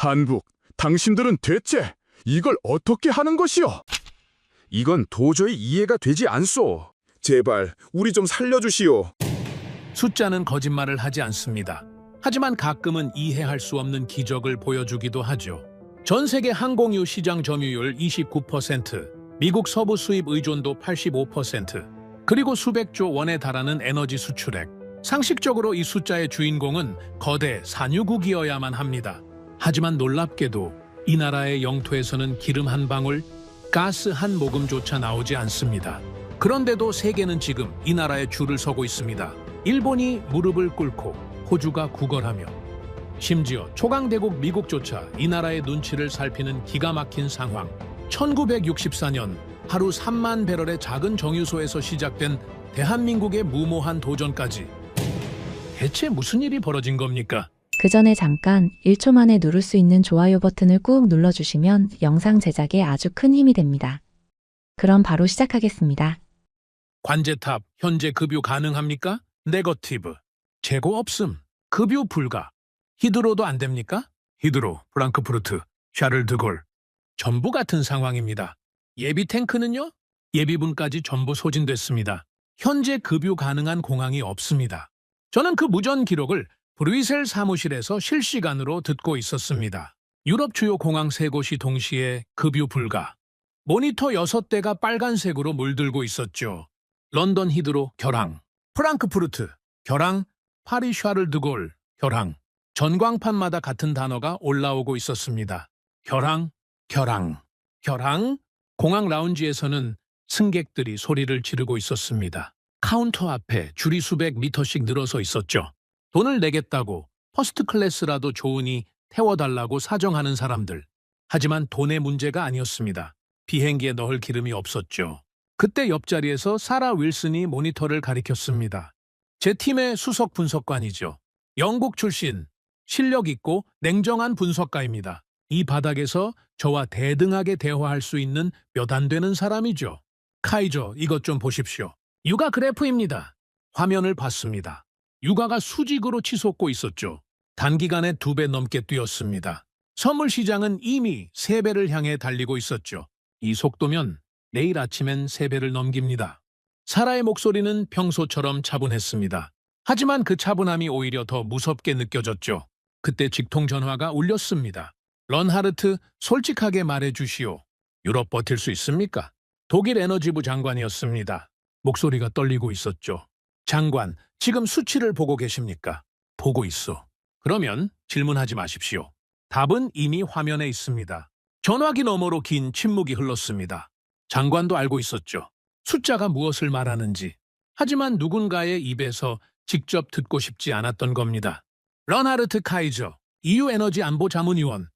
한국, 당신들은 대체 이걸 어떻게 하는 것이오? 이건 도저히 이해가 되지 않소. 제발 우리 좀 살려주시오. 숫자는 거짓말을 하지 않습니다. 하지만 가끔은 이해할 수 없는 기적을 보여주기도 하죠. 전 세계 항공유 시장 점유율 29%, 미국 서부 수입 의존도 85%, 그리고 수백조 원에 달하는 에너지 수출액. 상식적으로 이 숫자의 주인공은 거대 산유국이어야만 합니다. 하지만 놀랍게도 이 나라의 영토에서는 기름 한 방울, 가스 한 모금조차 나오지 않습니다. 그런데도 세계는 지금 이 나라에 줄을 서고 있습니다. 일본이 무릎을 꿇고 호주가 구걸하며 심지어 초강대국 미국조차 이 나라의 눈치를 살피는 기가 막힌 상황. 1964년 하루 3만 배럴의 작은 정유소에서 시작된 대한민국의 무모한 도전까지. 대체 무슨 일이 벌어진 겁니까? 그 전에 잠깐 1초 만에 누를 수 있는 좋아요 버튼을 꾹 눌러주시면 영상 제작에 아주 큰 힘이 됩니다. 그럼 바로 시작하겠습니다. 관제탑 현재 급유 가능합니까? 네거티브. 재고 없음. 급유 불가. 히드로도 안 됩니까? 히드로, 프랑크푸르트, 샤를드골. 전부 같은 상황입니다. 예비 탱크는요? 예비분까지 전부 소진됐습니다. 현재 급유 가능한 공항이 없습니다. 저는 그 무전 기록을 브뤼셀 사무실에서 실시간으로 듣고 있었습니다. 유럽 주요 공항 3곳이 동시에 급유 불가. 모니터 6대가 빨간색으로 물들고 있었죠. 런던 히드로 결항, 프랑크푸르트 결항, 파리 샤를드골 결항. 전광판마다 같은 단어가 올라오고 있었습니다. 결항, 결항, 결항. 공항 라운지에서는 승객들이 소리를 지르고 있었습니다. 카운터 앞에 줄이 수백 미터씩 늘어서 있었죠. 돈을 내겠다고 퍼스트 클래스라도 좋으니 태워달라고 사정하는 사람들. 하지만 돈의 문제가 아니었습니다. 비행기에 넣을 기름이 없었죠. 그때 옆자리에서 사라 윌슨이 모니터를 가리켰습니다. 제 팀의 수석 분석관이죠. 영국 출신, 실력 있고 냉정한 분석가입니다. 이 바닥에서 저와 대등하게 대화할 수 있는 몇 안 되는 사람이죠. 카이저, 이것 좀 보십시오. 유가 그래프입니다. 화면을 봤습니다. 유가가 수직으로 치솟고 있었죠. 단기간에 2배 넘게 뛰었습니다. 선물 시장은 이미 3배를 향해 달리고 있었죠. 이 속도면 내일 아침엔 3배를 넘깁니다. 사라의 목소리는 평소처럼 차분했습니다. 하지만 그 차분함이 오히려 더 무섭게 느껴졌죠. 그때 직통전화가 울렸습니다. 런하르트, 솔직하게 말해주시오. 유럽 버틸 수 있습니까? 독일 에너지부 장관이었습니다. 목소리가 떨리고 있었죠. 장관, 지금 수치를 보고 계십니까? 보고 있어. 그러면 질문하지 마십시오. 답은 이미 화면에 있습니다. 전화기 너머로 긴 침묵이 흘렀습니다. 장관도 알고 있었죠. 숫자가 무엇을 말하는지. 하지만 누군가의 입에서 직접 듣고 싶지 않았던 겁니다. 런하르트 카이저, EU 에너지 안보 자문위원.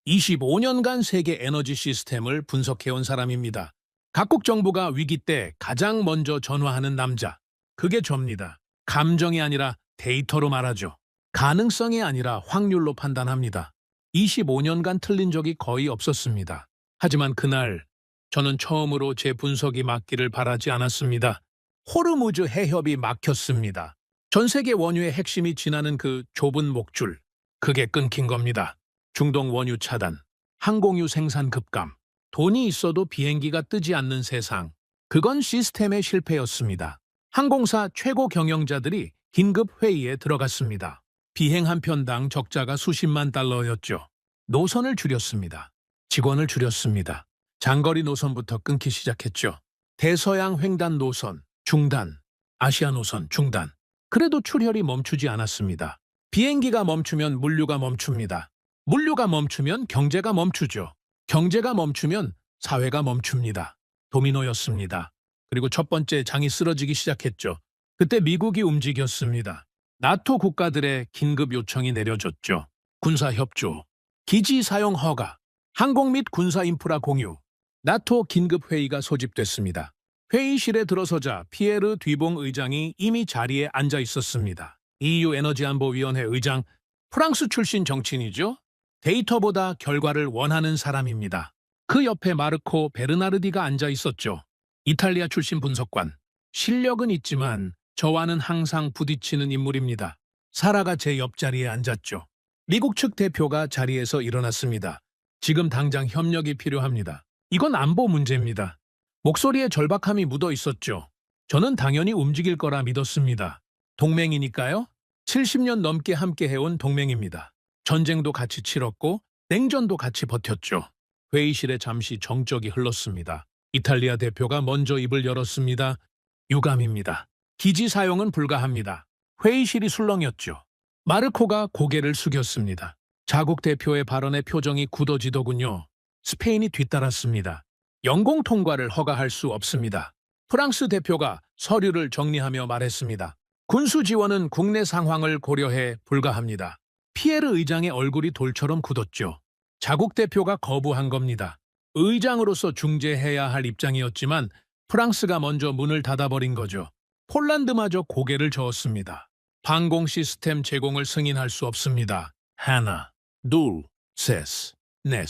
25년간 세계 에너지 시스템을 분석해온 사람입니다. 각국 정부가 위기 때 가장 먼저 전화하는 남자. 그게 접니다. 감정이 아니라 데이터로 말하죠. 가능성이 아니라 확률로 판단합니다. 25년간 틀린 적이 거의 없었습니다. 하지만 그날 저는 처음으로 제 분석이 맞기를 바라지 않았습니다. 호르무즈 해협이 막혔습니다. 전 세계 원유의 핵심이 지나는 그 좁은 목줄. 그게 끊긴 겁니다. 중동 원유 차단, 항공유 생산 급감, 돈이 있어도 비행기가 뜨지 않는 세상. 그건 시스템의 실패였습니다. 항공사 최고 경영자들이 긴급 회의에 들어갔습니다. 비행 한 편당 적자가 수십만 달러였죠. 노선을 줄였습니다. 직원을 줄였습니다. 장거리 노선부터 끊기 시작했죠. 대서양 횡단 노선, 중단. 아시아 노선, 중단. 그래도 출혈이 멈추지 않았습니다. 비행기가 멈추면 물류가 멈춥니다. 물류가 멈추면 경제가 멈추죠. 경제가 멈추면 사회가 멈춥니다. 도미노였습니다. 그리고 첫 번째 장이 쓰러지기 시작했죠. 그때 미국이 움직였습니다. 나토 국가들의 긴급 요청이 내려졌죠. 군사협조, 기지 사용 허가, 항공 및 군사 인프라 공유. 나토 긴급회의가 소집됐습니다. 회의실에 들어서자 피에르 뒤봉 의장이 이미 자리에 앉아 있었습니다. EU 에너지안보위원회 의장, 프랑스 출신 정치인이죠. 데이터보다 결과를 원하는 사람입니다. 그 옆에 마르코 베르나르디가 앉아 있었죠. 이탈리아 출신 분석관. 실력은 있지만 저와는 항상 부딪히는 인물입니다. 사라가 제 옆자리에 앉았죠. 미국 측 대표가 자리에서 일어났습니다. 지금 당장 협력이 필요합니다. 이건 안보 문제입니다. 목소리에 절박함이 묻어 있었죠. 저는 당연히 움직일 거라 믿었습니다. 동맹이니까요. 70년 넘게 함께 해온 동맹입니다. 전쟁도 같이 치렀고 냉전도 같이 버텼죠. 회의실에 잠시 정적이 흘렀습니다. 이탈리아 대표가 먼저 입을 열었습니다. 유감입니다. 기지 사용은 불가합니다. 회의실이 술렁였죠. 마르코가 고개를 숙였습니다. 자국 대표의 발언에 표정이 굳어지더군요. 스페인이 뒤따랐습니다. 영공 통과를 허가할 수 없습니다. 프랑스 대표가 서류를 정리하며 말했습니다. 군수 지원은 국내 상황을 고려해 불가합니다. 피에르 의장의 얼굴이 돌처럼 굳었죠. 자국 대표가 거부한 겁니다. 의장으로서 중재해야 할 입장이었지만 프랑스가 먼저 문을 닫아버린 거죠. 폴란드마저 고개를 저었습니다. 방공 시스템 제공을 승인할 수 없습니다. 하나, 둘, 셋, 넷.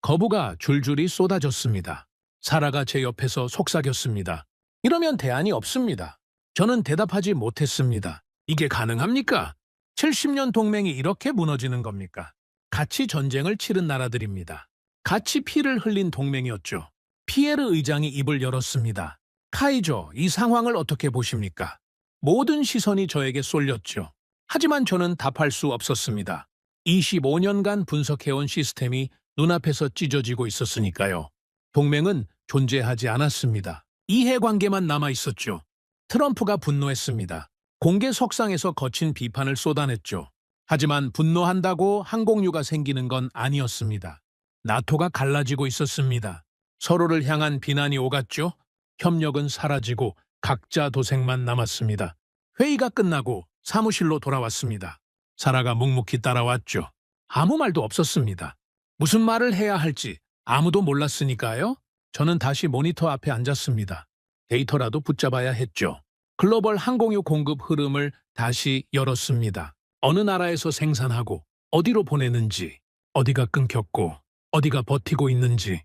거부가 줄줄이 쏟아졌습니다. 사라가 제 옆에서 속삭였습니다. 이러면 대안이 없습니다. 저는 대답하지 못했습니다. 이게 가능합니까? 70년 동맹이 이렇게 무너지는 겁니까? 같이 전쟁을 치른 나라들입니다. 같이 피를 흘린 동맹이었죠. 피에르 의장이 입을 열었습니다. 카이조, 이 상황을 어떻게 보십니까? 모든 시선이 저에게 쏠렸죠. 하지만 저는 답할 수 없었습니다. 25년간 분석해온 시스템이 눈앞에서 찢어지고 있었으니까요. 동맹은 존재하지 않았습니다. 이해관계만 남아있었죠. 트럼프가 분노했습니다. 공개 석상에서 거친 비판을 쏟아냈죠. 하지만 분노한다고 항공유가 생기는 건 아니었습니다. 나토가 갈라지고 있었습니다. 서로를 향한 비난이 오갔죠. 협력은 사라지고 각자 도생만 남았습니다. 회의가 끝나고 사무실로 돌아왔습니다. 사라가 묵묵히 따라왔죠. 아무 말도 없었습니다. 무슨 말을 해야 할지 아무도 몰랐으니까요. 저는 다시 모니터 앞에 앉았습니다. 데이터라도 붙잡아야 했죠. 글로벌 항공유 공급 흐름을 다시 열었습니다. 어느 나라에서 생산하고 어디로 보내는지, 어디가 끊겼고 어디가 버티고 있는지.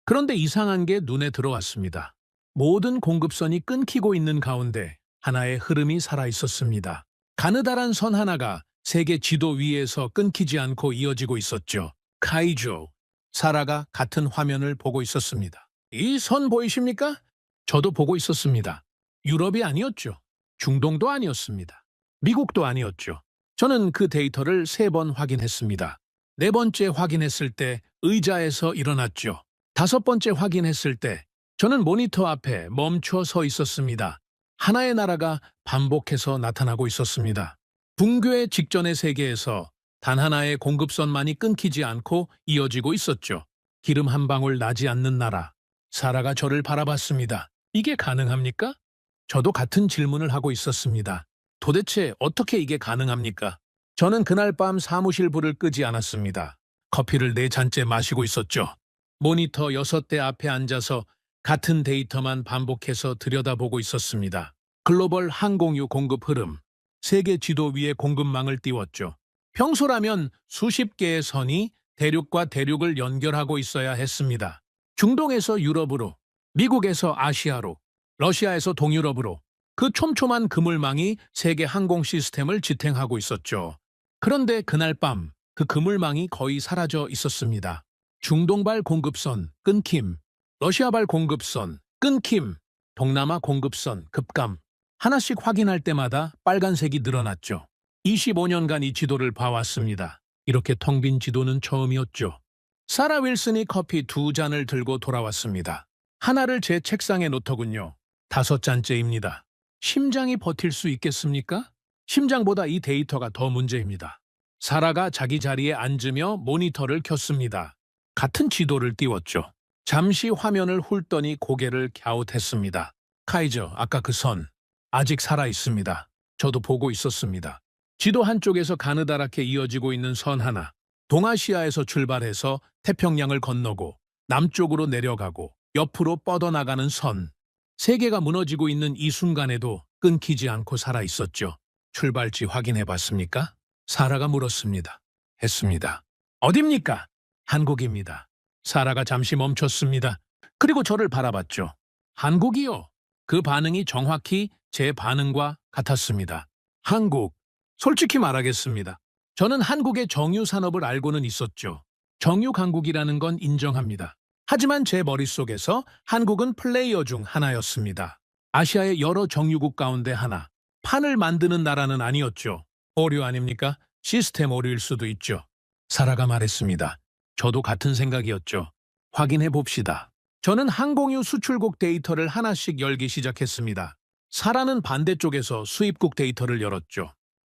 그런데 이상한 게 눈에 들어왔습니다. 모든 공급선이 끊기고 있는 가운데 하나의 흐름이 살아있었습니다. 가느다란 선 하나가 세계 지도 위에서 끊기지 않고 이어지고 있었죠. 카이조. 사라가 같은 화면을 보고 있었습니다. 이 선 보이십니까? 저도 보고 있었습니다. 유럽이 아니었죠. 중동도 아니었습니다. 미국도 아니었죠. 저는 그 데이터를 3번 확인했습니다. 4번째 확인했을 때 의자에서 일어났죠. 5번째 확인했을 때 저는 모니터 앞에 멈춰 서 있었습니다. 하나의 나라가 반복해서 나타나고 있었습니다. 붕괴 직전의 세계에서 단 하나의 공급선만이 끊기지 않고 이어지고 있었죠. 기름 한 방울 나지 않는 나라. 사라가 저를 바라봤습니다. 이게 가능합니까? 저도 같은 질문을 하고 있었습니다. 도대체 어떻게 이게 가능합니까? 저는 그날 밤 사무실 불을 끄지 않았습니다. 커피를 4잔째 마시고 있었죠. 모니터 6대 앞에 앉아서 같은 데이터만 반복해서 들여다보고 있었습니다. 글로벌 항공유 공급 흐름, 세계 지도 위에 공급망을 띄웠죠. 평소라면 수십 개의 선이 대륙과 대륙을 연결하고 있어야 했습니다. 중동에서 유럽으로, 미국에서 아시아로, 러시아에서 동유럽으로 그 촘촘한 그물망이 세계 항공 시스템을 지탱하고 있었죠. 그런데 그날 밤 그 그물망이 거의 사라져 있었습니다. 중동발 공급선 끊김, 러시아발 공급선 끊김, 동남아 공급선 급감. 하나씩 확인할 때마다 빨간색이 늘어났죠. 25년간 이 지도를 봐왔습니다. 이렇게 텅 빈 지도는 처음이었죠. 사라 윌슨이 커피 2잔을 들고 돌아왔습니다. 하나를 제 책상에 놓더군요. 5잔째입니다. 심장이 버틸 수 있겠습니까? 심장보다 이 데이터가 더 문제입니다. 사라가 자기 자리에 앉으며 모니터를 켰습니다. 같은 지도를 띄웠죠. 잠시 화면을 훑더니 고개를 갸웃했습니다. 카이저, 아까 그 선 아직 살아있습니다. 저도 보고 있었습니다. 지도 한쪽에서 가느다랗게 이어지고 있는 선 하나. 동아시아에서 출발해서 태평양을 건너고 남쪽으로 내려가고 옆으로 뻗어나가는 선. 세계가 무너지고 있는 이 순간에도 끊기지 않고 살아있었죠. 출발지 확인해봤습니까? 사라가 물었습니다. 했습니다. 어딥니까? 한국입니다. 사라가 잠시 멈췄습니다. 그리고 저를 바라봤죠. 한국이요? 그 반응이 정확히 제 반응과 같았습니다. 한국. 솔직히 말하겠습니다. 저는 한국의 정유 산업을 알고는 있었죠. 정유 강국이라는 건 인정합니다. 하지만 제 머릿속에서 한국은 플레이어 중 하나였습니다. 아시아의 여러 정유국 가운데 하나. 판을 만드는 나라는 아니었죠. 오류 아닙니까? 시스템 오류일 수도 있죠. 사라가 말했습니다. 저도 같은 생각이었죠. 확인해 봅시다. 저는 항공유 수출국 데이터를 하나씩 열기 시작했습니다. 사라는 반대쪽에서 수입국 데이터를 열었죠.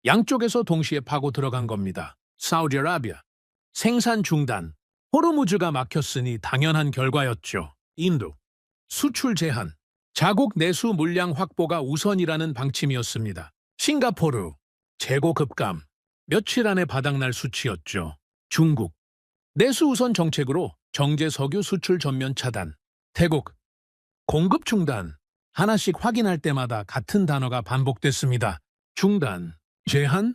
양쪽에서 동시에 파고 들어간 겁니다. 사우디아라비아. 생산 중단. 호르무즈가 막혔으니 당연한 결과였죠. 인도. 수출 제한. 자국 내수 물량 확보가 우선이라는 방침이었습니다. 싱가포르. 재고 급감. 며칠 안에 바닥날 수치였죠. 중국. 내수 우선 정책으로 정제 석유 수출 전면 차단. 태국. 공급 중단. 하나씩 확인할 때마다 같은 단어가 반복됐습니다. 중단, 제한,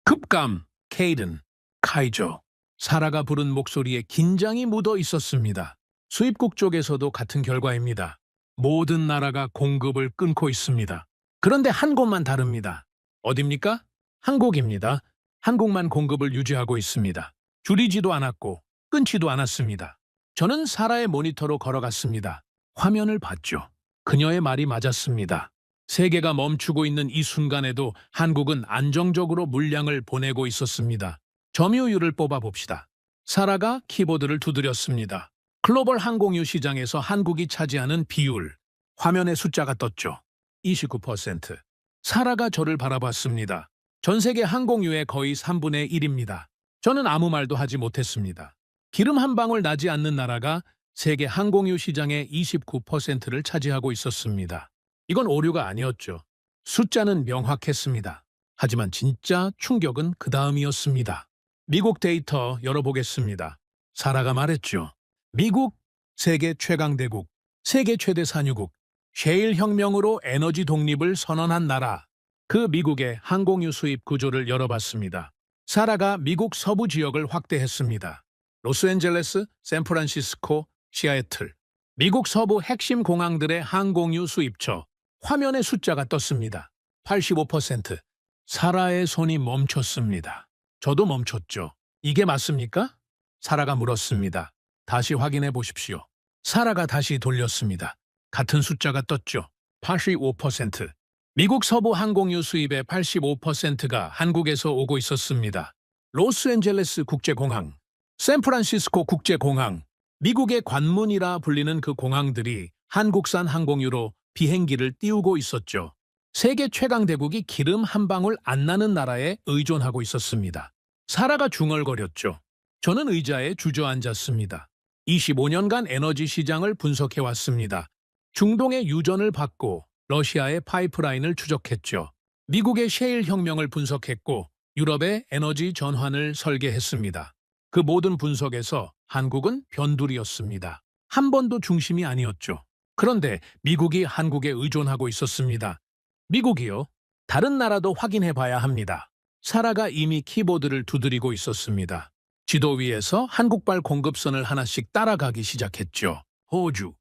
급감, 케이든, 카이저. 사라가 부른 목소리에 긴장이 묻어 있었습니다. 수입국 쪽에서도 같은 결과입니다. 모든 나라가 공급을 끊고 있습니다. 그런데 한 곳만 다릅니다. 어딥니까? 한국입니다. 한국만 공급을 유지하고 있습니다. 줄이지도 않았고 끊지도 않았습니다. 저는 사라의 모니터로 걸어갔습니다. 화면을 봤죠. 그녀의 말이 맞았습니다. 세계가 멈추고 있는 이 순간에도 한국은 안정적으로 물량을 보내고 있었습니다. 점유율을 뽑아봅시다. 사라가 키보드를 두드렸습니다. 글로벌 항공유 시장에서 한국이 차지하는 비율. 화면에 숫자가 떴죠. 29%. 사라가 저를 바라봤습니다. 전 세계 항공유의 거의 3분의 1입니다. 저는 아무 말도 하지 못했습니다. 기름 한 방울 나지 않는 나라가 세계 항공유 시장의 29%를 차지하고 있었습니다. 이건 오류가 아니었죠. 숫자는 명확했습니다. 하지만 진짜 충격은 그 다음이었습니다. 미국 데이터 열어보겠습니다. 사라가 말했죠. 미국, 세계 최강대국, 세계 최대 산유국, 셰일 혁명으로 에너지 독립을 선언한 나라. 그 미국의 항공유 수입 구조를 열어봤습니다. 사라가 미국 서부 지역을 확대했습니다. 로스앤젤레스, 샌프란시스코, 시애틀. 미국 서부 핵심 공항들의 항공유 수입처. 화면에 숫자가 떴습니다. 85%. 사라의 손이 멈췄습니다. 저도 멈췄죠. 이게 맞습니까? 사라가 물었습니다. 다시 확인해 보십시오. 사라가 다시 돌렸습니다. 같은 숫자가 떴죠. 85%. 미국 서부 항공유 수입의 85%가 한국에서 오고 있었습니다. 로스앤젤레스 국제공항, 샌프란시스코 국제공항, 미국의 관문이라 불리는 그 공항들이 한국산 항공유로 비행기를 띄우고 있었죠. 세계 최강대국이 기름 한 방울 안 나는 나라에 의존하고 있었습니다. 사라가 중얼거렸죠. 저는 의자에 주저앉았습니다. 25년간 에너지 시장을 분석해왔습니다. 중동의 유전을 받고 러시아의 파이프라인을 추적했죠. 미국의 셰일 혁명을 분석했고 유럽의 에너지 전환을 설계했습니다. 그 모든 분석에서 한국은 변두리였습니다. 한 번도 중심이 아니었죠. 그런데 미국이 한국에 의존하고 있었습니다. 미국이요? 다른 나라도 확인해 봐야 합니다. 사라가 이미 키보드를 두드리고 있었습니다. 지도 위에서 한국발 공급선을 하나씩 따라가기 시작했죠. 호주.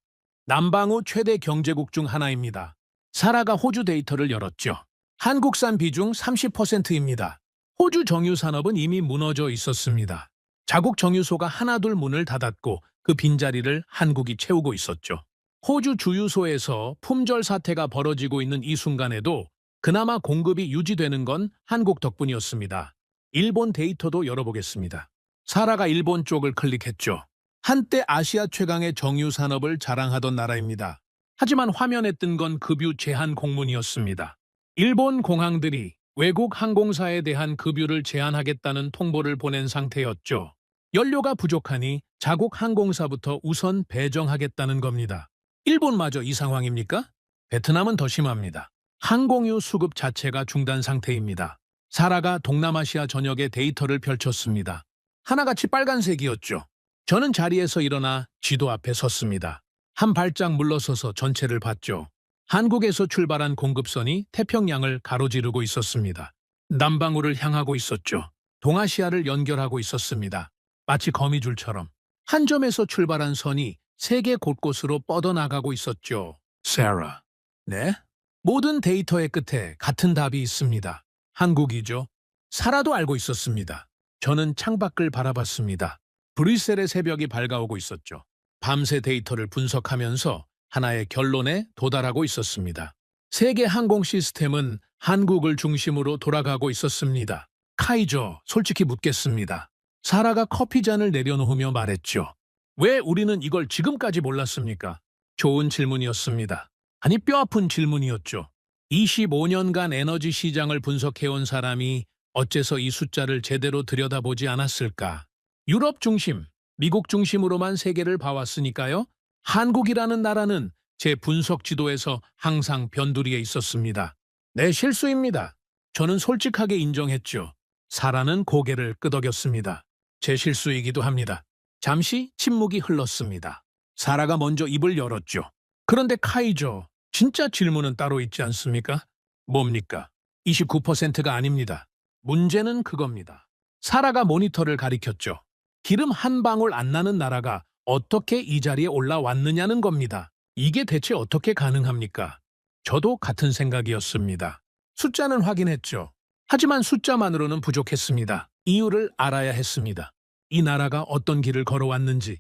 남방우 최대 경제국 중 하나입니다. 사라가 호주 데이터를 열었죠. 한국산 비중 30%입니다. 호주 정유 산업은 이미 무너져 있었습니다. 자국 정유소가 하나둘 문을 닫았고 그 빈자리를 한국이 채우고 있었죠. 호주 주유소에서 품절 사태가 벌어지고 있는 이 순간에도 그나마 공급이 유지되는 건 한국 덕분이었습니다. 일본 데이터도 열어보겠습니다. 사라가 일본 쪽을 클릭했죠. 한때 아시아 최강의 정유 산업을 자랑하던 나라입니다. 하지만 화면에 뜬 건 급유 제한 공문이었습니다. 일본 공항들이 외국 항공사에 대한 급유를 제한하겠다는 통보를 보낸 상태였죠. 연료가 부족하니 자국 항공사부터 우선 배정하겠다는 겁니다. 일본마저 이 상황입니까? 베트남은 더 심합니다. 항공유 수급 자체가 중단 상태입니다. 사라가 동남아시아 전역의 데이터를 펼쳤습니다. 하나같이 빨간색이었죠. 저는 자리에서 일어나 지도 앞에 섰습니다. 한 발짝 물러서서 전체를 봤죠. 한국에서 출발한 공급선이 태평양을 가로지르고 있었습니다. 남방우를 향하고 있었죠. 동아시아를 연결하고 있었습니다. 마치 거미줄처럼. 한 점에서 출발한 선이 세계 곳곳으로 뻗어나가고 있었죠. 사라. 네? 모든 데이터의 끝에 같은 답이 있습니다. 한국이죠. 사라도 알고 있었습니다. 저는 창밖을 바라봤습니다. 브뤼셀의 새벽이 밝아오고 있었죠. 밤새 데이터를 분석하면서 하나의 결론에 도달하고 있었습니다. 세계 항공 시스템은 한국을 중심으로 돌아가고 있었습니다. 카이저, 솔직히 묻겠습니다. 사라가 커피잔을 내려놓으며 말했죠. 왜 우리는 이걸 지금까지 몰랐습니까? 좋은 질문이었습니다. 아니, 뼈아픈 질문이었죠. 25년간 에너지 시장을 분석해온 사람이 어째서 이 숫자를 제대로 들여다보지 않았을까? 유럽 중심, 미국 중심으로만 세계를 봐왔으니까요. 한국이라는 나라는 제 분석 지도에서 항상 변두리에 있었습니다. 내 실수입니다. 저는 솔직하게 인정했죠. 사라는 고개를 끄덕였습니다. 제 실수이기도 합니다. 잠시 침묵이 흘렀습니다. 사라가 먼저 입을 열었죠. 그런데 카이저, 진짜 질문은 따로 있지 않습니까? 뭡니까? 29%가 아닙니다. 문제는 그겁니다. 사라가 모니터를 가리켰죠. 기름 한 방울 안 나는 나라가 어떻게 이 자리에 올라왔느냐는 겁니다. 이게 대체 어떻게 가능합니까? 저도 같은 생각이었습니다. 숫자는 확인했죠. 하지만 숫자만으로는 부족했습니다. 이유를 알아야 했습니다. 이 나라가 어떤 길을 걸어왔는지,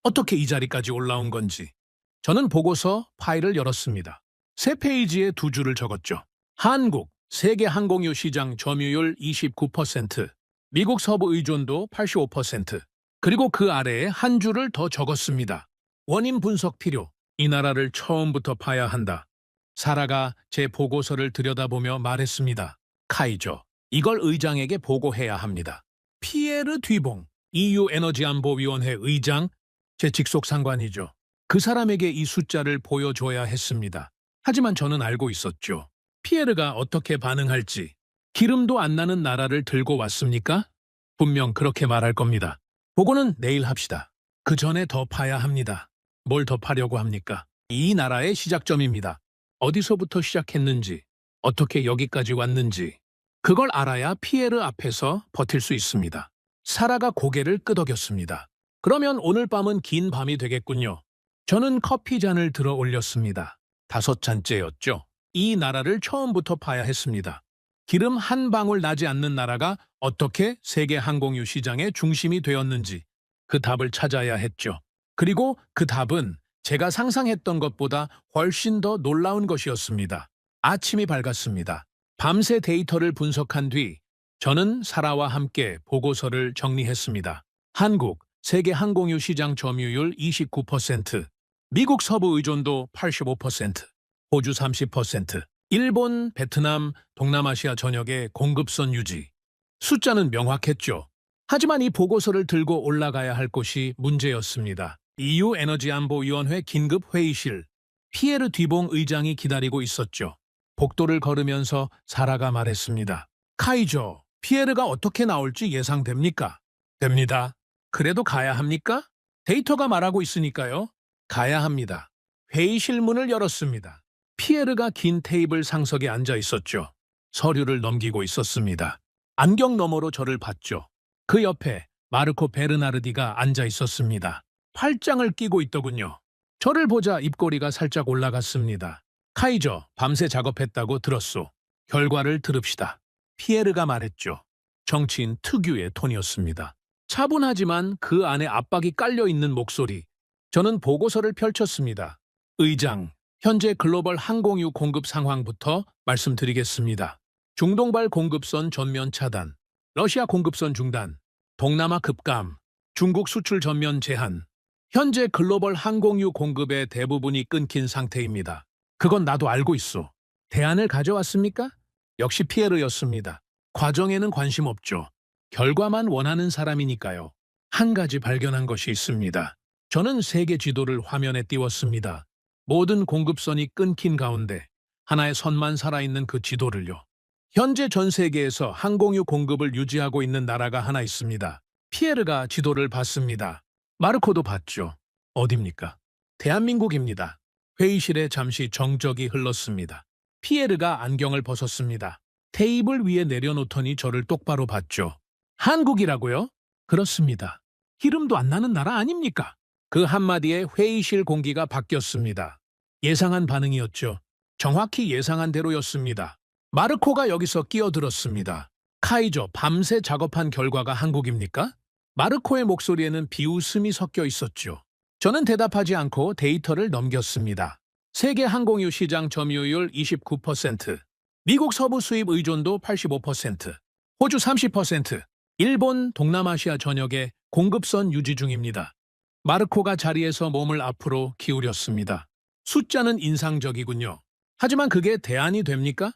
어떻게 이 자리까지 올라온 건지. 저는 보고서 파일을 열었습니다. 세 페이지에 두 줄을 적었죠. 한국, 세계 항공유 시장 점유율 29%, 미국 서부 의존도 85%, 그리고 그 아래에 한 줄을 더 적었습니다. 원인 분석 필요, 이 나라를 처음부터 파야 한다. 사라가 제 보고서를 들여다보며 말했습니다. 카이저, 이걸 의장에게 보고해야 합니다. 피에르 뒤봉, EU 에너지안보위원회 의장, 제 직속 상관이죠. 그 사람에게 이 숫자를 보여줘야 했습니다. 하지만 저는 알고 있었죠. 피에르가 어떻게 반응할지. 기름도 안 나는 나라를 들고 왔습니까? 분명 그렇게 말할 겁니다. 보고는 내일 합시다. 그 전에 더 파야 합니다. 뭘 더 파려고 합니까? 이 나라의 시작점입니다. 어디서부터 시작했는지, 어떻게 여기까지 왔는지. 그걸 알아야 피에르 앞에서 버틸 수 있습니다. 사라가 고개를 끄덕였습니다. 그러면 오늘 밤은 긴 밤이 되겠군요. 저는 커피 잔을 들어 올렸습니다. 5잔째였죠. 이 나라를 처음부터 파야 했습니다. 기름 한 방울 나지 않는 나라가 어떻게 세계 항공유 시장의 중심이 되었는지 그 답을 찾아야 했죠. 그리고 그 답은 제가 상상했던 것보다 훨씬 더 놀라운 것이었습니다. 아침이 밝았습니다. 밤새 데이터를 분석한 뒤 저는 사라와 함께 보고서를 정리했습니다. 한국, 세계 항공유 시장 점유율 29%, 미국 서부 의존도 85%, 호주 30%, 일본, 베트남, 동남아시아 전역의 공급선 유지. 숫자는 명확했죠. 하지만 이 보고서를 들고 올라가야 할 곳이 문제였습니다. EU 에너지안보위원회 긴급회의실. 피에르 뒤봉 의장이 기다리고 있었죠. 복도를 걸으면서 사라가 말했습니다. 카이저, 피에르가 어떻게 나올지 예상됩니까? 됩니다. 그래도 가야 합니까? 데이터가 말하고 있으니까요. 가야 합니다. 회의실 문을 열었습니다. 피에르가 긴 테이블 상석에 앉아 있었죠. 서류를 넘기고 있었습니다. 안경 너머로 저를 봤죠. 그 옆에 마르코 베르나르디가 앉아 있었습니다. 팔짱을 끼고 있더군요. 저를 보자 입꼬리가 살짝 올라갔습니다. 카이저, 밤새 작업했다고 들었소. 결과를 들읍시다. 피에르가 말했죠. 정치인 특유의 톤이었습니다. 차분하지만 그 안에 압박이 깔려있는 목소리. 저는 보고서를 펼쳤습니다. 의장, 현재 글로벌 항공유 공급 상황부터 말씀드리겠습니다. 중동발 공급선 전면 차단, 러시아 공급선 중단, 동남아 급감, 중국 수출 전면 제한. 현재 글로벌 항공유 공급의 대부분이 끊긴 상태입니다. 그건 나도 알고 있어. 대안을 가져왔습니까? 역시 피에르였습니다. 과정에는 관심 없죠. 결과만 원하는 사람이니까요. 한 가지 발견한 것이 있습니다. 저는 세계 지도를 화면에 띄웠습니다. 모든 공급선이 끊긴 가운데 하나의 선만 살아있는 그 지도를요. 현재 전 세계에서 항공유 공급을 유지하고 있는 나라가 하나 있습니다. 피에르가 지도를 봤습니다. 마르코도 봤죠. 어딥니까? 대한민국입니다. 회의실에 잠시 정적이 흘렀습니다. 피에르가 안경을 벗었습니다. 테이블 위에 내려놓더니 저를 똑바로 봤죠. 한국이라고요? 그렇습니다. 기름도 안 나는 나라 아닙니까? 그 한마디에 회의실 공기가 바뀌었습니다. 예상한 반응이었죠. 정확히 예상한 대로였습니다. 마르코가 여기서 끼어들었습니다. 카이저, 밤새 작업한 결과가 한국입니까? 마르코의 목소리에는 비웃음이 섞여 있었죠. 저는 대답하지 않고 데이터를 넘겼습니다. 세계 항공유 시장 점유율 29%, 미국 서부 수입 의존도 85%, 호주 30%, 일본, 동남아시아 전역에 공급선 유지 중입니다. 마르코가 자리에서 몸을 앞으로 기울였습니다. 숫자는 인상적이군요. 하지만 그게 대안이 됩니까?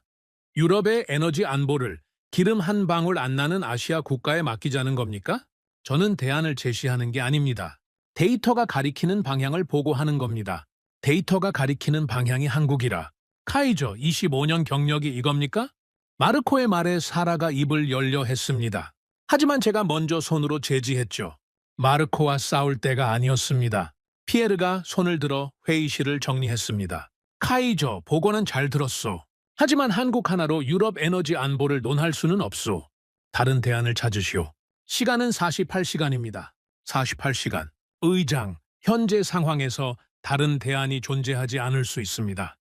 유럽의 에너지 안보를 기름 한 방울 안 나는 아시아 국가에 맡기자는 겁니까? 저는 대안을 제시하는 게 아닙니다. 데이터가 가리키는 방향을 보고하는 겁니다. 데이터가 가리키는 방향이 한국이라. 카이저 25년 경력이 이겁니까? 마르코의 말에 사라가 입을 열려 했습니다. 하지만 제가 먼저 손으로 제지했죠. 마르코와 싸울 때가 아니었습니다. 피에르가 손을 들어 회의실을 정리했습니다. 카이저, 보고는 잘 들었소. 하지만 한국 하나로 유럽 에너지 안보를 논할 수는 없소. 다른 대안을 찾으시오. 시간은 48시간입니다. 48시간. 의장, 현재 상황에서 다른 대안이 존재하지 않을 수 있습니다.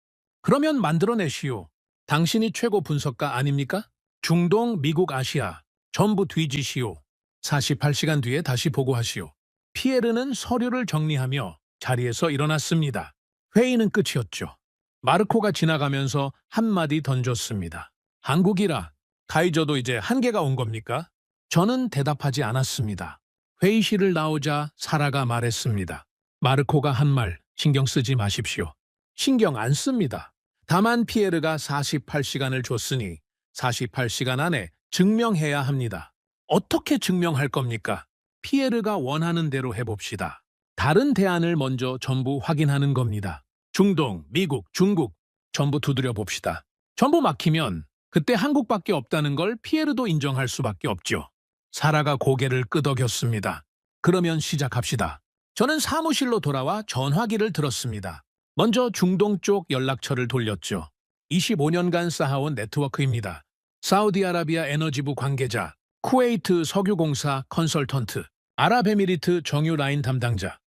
그러면 만들어내시오. 당신이 최고 분석가 아닙니까? 중동, 미국, 아시아 전부 뒤지시오. 48시간 뒤에 다시 보고하시오. 피에르는 서류를 정리하며 자리에서 일어났습니다. 회의는 끝이었죠. 마르코가 지나가면서 한마디 던졌습니다. 한국이라 카이저도 이제 한계가 온 겁니까? 저는 대답하지 않았습니다. 회의실을 나오자 사라가 말했습니다. 마르코가 한 말 신경 쓰지 마십시오. 신경 안 씁니다. 다만 피에르가 48시간을 줬으니 48시간 안에 증명해야 합니다. 어떻게 증명할 겁니까? 피에르가 원하는 대로 해봅시다. 다른 대안을 먼저 전부 확인하는 겁니다. 중동, 미국, 중국 전부 두드려 봅시다. 전부 막히면 그때 한국밖에 없다는 걸 피에르도 인정할 수밖에 없죠. 사라가 고개를 끄덕였습니다. 그러면 시작합시다. 저는 사무실로 돌아와 전화기를 들었습니다. 먼저 중동 쪽 연락처를 돌렸죠. 25년간 쌓아온 네트워크입니다. 사우디아라비아 에너지부 관계자, 쿠웨이트 석유공사 컨설턴트, 아랍에미리트 정유 라인 담당자.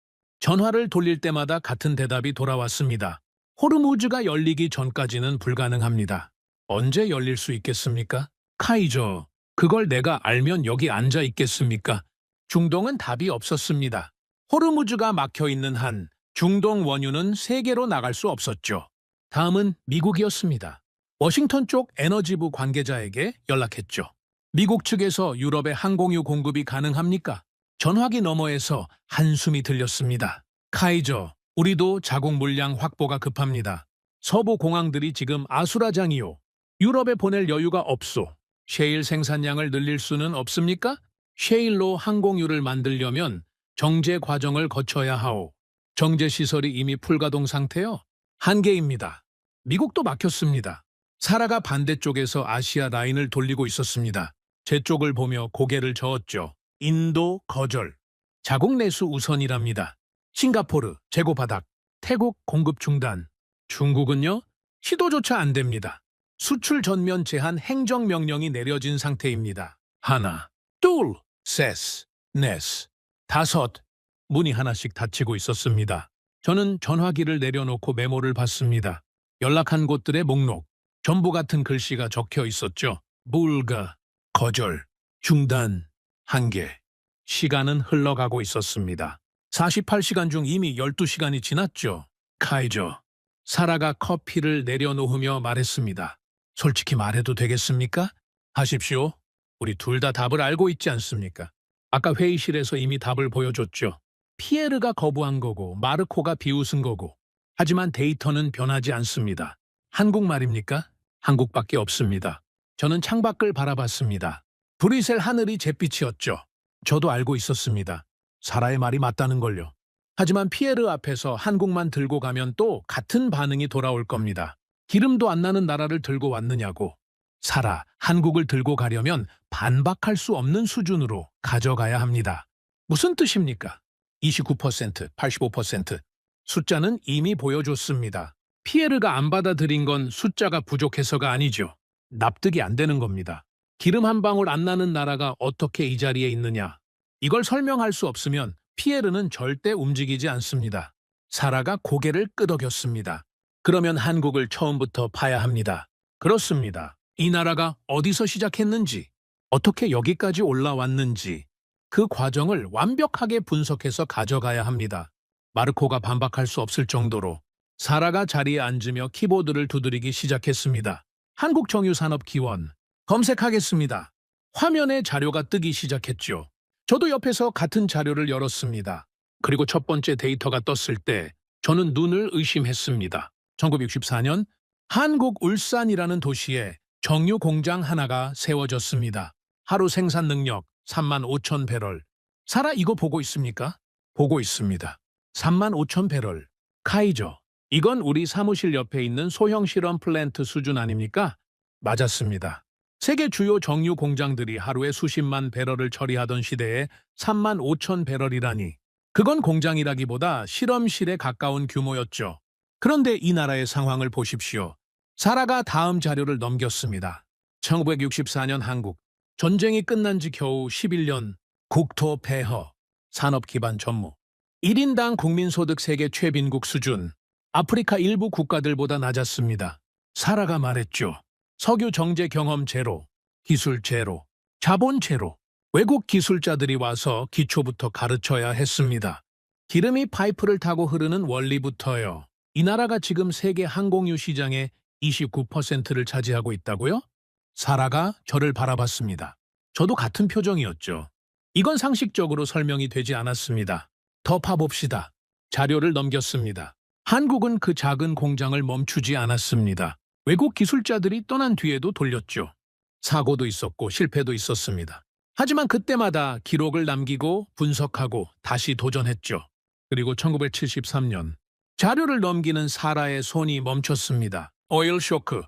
전화를 돌릴 때마다 같은 대답이 돌아왔습니다. 호르무즈가 열리기 전까지는 불가능합니다. 언제 열릴 수 있겠습니까? 카이저, 그걸 내가 알면 여기 앉아 있겠습니까? 중동은 답이 없었습니다. 호르무즈가 막혀있는 한 중동 원유는 세계로 나갈 수 없었죠. 다음은 미국이었습니다. 워싱턴 쪽 에너지부 관계자에게 연락했죠. 미국 측에서 유럽에 항공유 공급이 가능합니까? 전화기 너머에서 한숨이 들렸습니다. 카이저, 우리도 자국 물량 확보가 급합니다. 서부 공항들이 지금 아수라장이요. 유럽에 보낼 여유가 없소. 셰일 생산량을 늘릴 수는 없습니까? 셰일로 항공유를 만들려면 정제 과정을 거쳐야 하오. 정제 시설이 이미 풀가동 상태요. 한계입니다. 미국도 막혔습니다. 사라가 반대쪽에서 아시아 라인을 돌리고 있었습니다. 제 쪽을 보며 고개를 저었죠. 인도 거절. 자국 내수 우선이랍니다. 싱가포르 재고바닥. 태국 공급 중단. 중국은요? 시도조차 안 됩니다. 수출 전면 제한 행정명령이 내려진 상태입니다. 하나, 둘, 셋, 넷, 다섯. 문이 하나씩 닫히고 있었습니다. 저는 전화기를 내려놓고 메모를 봤습니다. 연락한 곳들의 목록. 전부 같은 글씨가 적혀 있었죠. 불가, 거절, 중단, 한계. 시간은 흘러가고 있었습니다. 48시간 중 이미 12시간이 지났죠. 카이저. 사라가 커피를 내려놓으며 말했습니다. 솔직히 말해도 되겠습니까? 하십시오. 우리 둘 다 답을 알고 있지 않습니까? 아까 회의실에서 이미 답을 보여줬죠. 피에르가 거부한 거고 마르코가 비웃은 거고. 하지만 데이터는 변하지 않습니다. 한국말입니까? 한국밖에 없습니다. 저는 창밖을 바라봤습니다. 브뤼셀 하늘이 잿빛이었죠. 저도 알고 있었습니다. 사라의 말이 맞다는 걸요. 하지만 피에르 앞에서 한국만 들고 가면 또 같은 반응이 돌아올 겁니다. 기름도 안 나는 나라를 들고 왔느냐고. 사라, 한국을 들고 가려면 반박할 수 없는 수준으로 가져가야 합니다. 무슨 뜻입니까? 29%, 85%. 숫자는 이미 보여줬습니다. 피에르가 안 받아들인 건 숫자가 부족해서가 아니죠. 납득이 안 되는 겁니다. 기름 한 방울 안 나는 나라가 어떻게 이 자리에 있느냐. 이걸 설명할 수 없으면 피에르는 절대 움직이지 않습니다. 사라가 고개를 끄덕였습니다. 그러면 한국을 처음부터 파야 합니다. 그렇습니다. 이 나라가 어디서 시작했는지, 어떻게 여기까지 올라왔는지 그 과정을 완벽하게 분석해서 가져가야 합니다. 마르코가 반박할 수 없을 정도로 사라가 자리에 앉으며 키보드를 두드리기 시작했습니다. 한국정유산업기원 검색하겠습니다. 화면에 자료가 뜨기 시작했죠. 저도 옆에서 같은 자료를 열었습니다. 그리고 첫 번째 데이터가 떴을 때 저는 눈을 의심했습니다. 1964년 한국 울산이라는 도시에 정유 공장 하나가 세워졌습니다. 하루 생산 능력 3만 5천 배럴. 사라 이거 보고 있습니까? 보고 있습니다. 3만 5천 배럴. 카이저. 이건 우리 사무실 옆에 있는 소형 실험 플랜트 수준 아닙니까? 맞았습니다. 세계 주요 정유 공장들이 하루에 수십만 배럴을 처리하던 시대에 3만 5천 배럴이라니. 그건 공장이라기보다 실험실에 가까운 규모였죠. 그런데 이 나라의 상황을 보십시오. 사라가 다음 자료를 넘겼습니다. 1964년 한국. 전쟁이 끝난 지 겨우 11년. 국토 폐허. 산업 기반 전무. 1인당 국민소득 세계 최빈국 수준. 아프리카 일부 국가들보다 낮았습니다. 사라가 말했죠. 석유 정제 경험 제로, 기술 제로, 자본 제로. 외국 기술자들이 와서 기초부터 가르쳐야 했습니다. 기름이 파이프를 타고 흐르는 원리부터요. 이 나라가 지금 세계 항공유 시장의 29%를 차지하고 있다고요? 사라가 저를 바라봤습니다. 저도 같은 표정이었죠. 이건 상식적으로 설명이 되지 않았습니다. 더 파봅시다. 자료를 넘겼습니다. 한국은 그 작은 공장을 멈추지 않았습니다. 외국 기술자들이 떠난 뒤에도 돌렸죠. 사고도 있었고 실패도 있었습니다. 하지만 그때마다 기록을 남기고 분석하고 다시 도전했죠. 그리고 1973년 자료를 넘기는 사라의 손이 멈췄습니다. 오일 쇼크.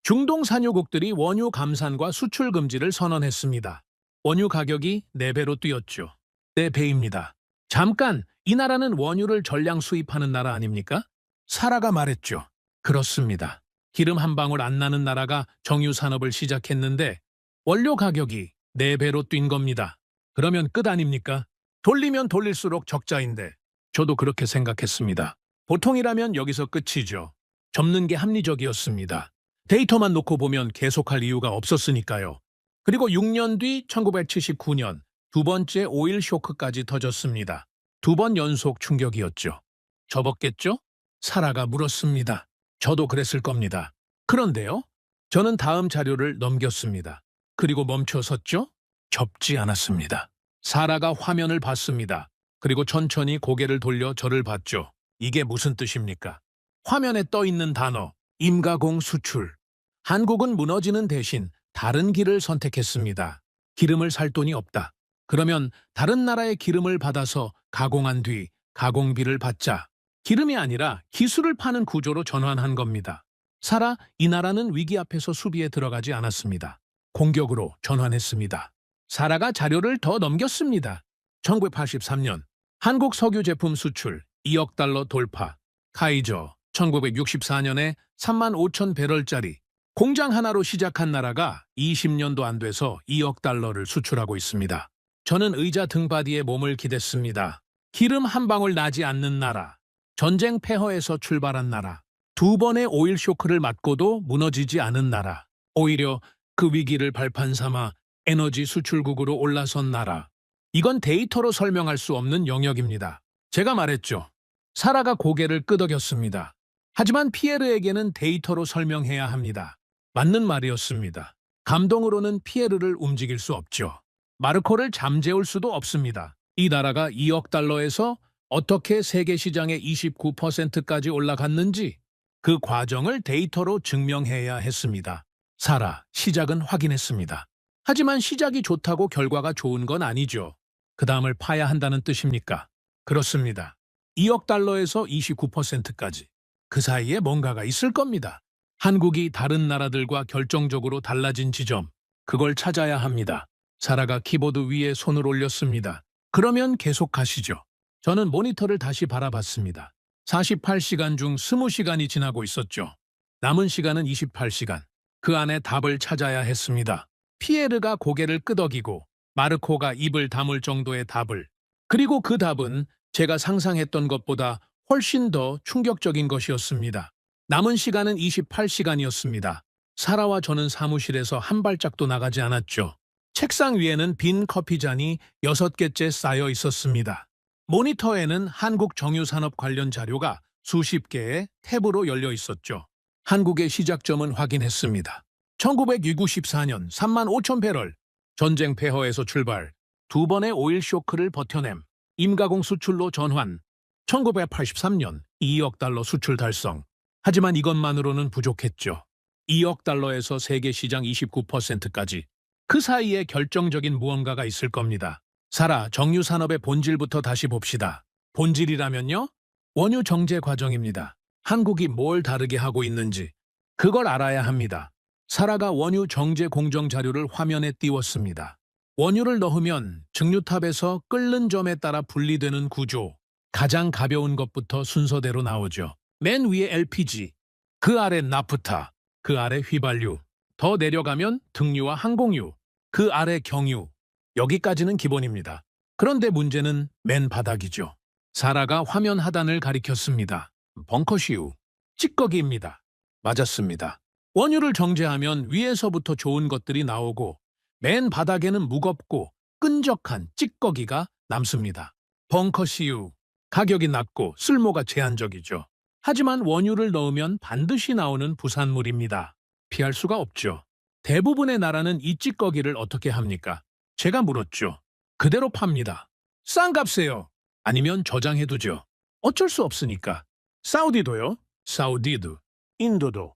중동 산유국들이 원유 감산과 수출 금지를 선언했습니다. 원유 가격이 4배로 뛰었죠. 4배입니다. 잠깐, 이 나라는 원유를 전량 수입하는 나라 아닙니까? 사라가 말했죠. 그렇습니다. 기름 한 방울 안 나는 나라가 정유 산업을 시작했는데 원료 가격이 4배로 뛴 겁니다. 그러면 끝 아닙니까? 돌리면 돌릴수록 적자인데 저도 그렇게 생각했습니다. 보통이라면 여기서 끝이죠. 접는 게 합리적이었습니다. 데이터만 놓고 보면 계속할 이유가 없었으니까요. 그리고 6년 뒤 1979년 두 번째 오일 쇼크까지 터졌습니다. 2번 연속 충격이었죠. 접었겠죠? 사라가 물었습니다. 저도 그랬을 겁니다. 그런데요, 저는 다음 자료를 넘겼습니다. 그리고 멈춰섰죠? 접지 않았습니다. 사라가 화면을 봤습니다. 그리고 천천히 고개를 돌려 저를 봤죠. 이게 무슨 뜻입니까? 화면에 떠 있는 단어, 임가공 수출. 한국은 무너지는 대신 다른 길을 선택했습니다. 기름을 살 돈이 없다. 그러면 다른 나라의 기름을 받아서 가공한 뒤 가공비를 받자. 기름이 아니라 기술을 파는 구조로 전환한 겁니다. 사라, 이 나라는 위기 앞에서 수비에 들어가지 않았습니다. 공격으로 전환했습니다. 사라가 자료를 더 넘겼습니다. 1983년 한국 석유 제품 수출 2억 달러 돌파. 카이저. 1964년에 3만 5천 배럴짜리 공장 하나로 시작한 나라가 20년도 안 돼서 2억 달러를 수출하고 있습니다. 저는 의자 등받이에 몸을 기댔습니다. 기름 한 방울 나지 않는 나라, 전쟁 폐허에서 출발한 나라, 2번의 오일 쇼크를 맞고도 무너지지 않은 나라, 오히려 그 위기를 발판 삼아 에너지 수출국으로 올라선 나라. 이건 데이터로 설명할 수 없는 영역입니다. 제가 말했죠. 사라가 고개를 끄덕였습니다. 하지만 피에르에게는 데이터로 설명해야 합니다. 맞는 말이었습니다. 감동으로는 피에르를 움직일 수 없죠. 마르코를 잠재울 수도 없습니다. 이 나라가 2억 달러에서 어떻게 세계 시장의 29%까지 올라갔는지 그 과정을 데이터로 증명해야 했습니다. 사라, 시작은 확인했습니다. 하지만 시작이 좋다고 결과가 좋은 건 아니죠. 그 다음을 파야 한다는 뜻입니까? 그렇습니다. 2억 달러에서 29%까지. 그 사이에 뭔가가 있을 겁니다. 한국이 다른 나라들과 결정적으로 달라진 지점, 그걸 찾아야 합니다. 사라가 키보드 위에 손을 올렸습니다. 그러면 계속 가시죠. 저는 모니터를 다시 바라봤습니다. 48시간 중 20시간이 지나고 있었죠. 남은 시간은 28시간. 그 안에 답을 찾아야 했습니다. 피에르가 고개를 끄덕이고 마르코가 입을 다물 정도의 답을. 그리고 그 답은 제가 상상했던 것보다 훨씬 더 충격적인 것이었습니다. 남은 시간은 28시간이었습니다. 사라와 저는 사무실에서 한 발짝도 나가지 않았죠. 책상 위에는 빈 커피잔이 6개째 쌓여 있었습니다. 모니터에는 한국 정유산업 관련 자료가 수십 개의 탭으로 열려 있었죠. 한국의 시작점은 확인했습니다. 1964년 3만 5천 배럴, 전쟁 폐허에서 출발, 2번의 오일 쇼크를 버텨냄, 임가공 수출로 전환, 1983년 2억 달러 수출 달성. 하지만 이것만으로는 부족했죠. 2억 달러에서 세계 시장 29%까지. 그 사이에 결정적인 무언가가 있을 겁니다. 사라, 정유산업의 본질부터 다시 봅시다. 본질이라면요? 원유 정제 과정입니다. 한국이 뭘 다르게 하고 있는지 그걸 알아야 합니다. 사라가 원유 정제 공정 자료를 화면에 띄웠습니다. 원유를 넣으면 증류탑에서 끓는 점에 따라 분리되는 구조. 가장 가벼운 것부터 순서대로 나오죠. 맨 위에 LPG, 그 아래 나프타, 그 아래 휘발유, 더 내려가면 등유와 항공유, 그 아래 경유. 여기까지는 기본입니다. 그런데 문제는 맨 바닥이죠. 사라가 화면 하단을 가리켰습니다. 벙커시우, 찌꺼기입니다. 맞았습니다. 원유를 정제하면 위에서부터 좋은 것들이 나오고 맨 바닥에는 무겁고 끈적한 찌꺼기가 남습니다. 벙커시우, 가격이 낮고 쓸모가 제한적이죠. 하지만 원유를 넣으면 반드시 나오는 부산물입니다. 피할 수가 없죠. 대부분의 나라는 이 찌꺼기를 어떻게 합니까? 제가 물었죠. 그대로 팝니다. 싼 값에요. 아니면 저장해두죠. 어쩔 수 없으니까. 사우디도요. 사우디도. 인도도.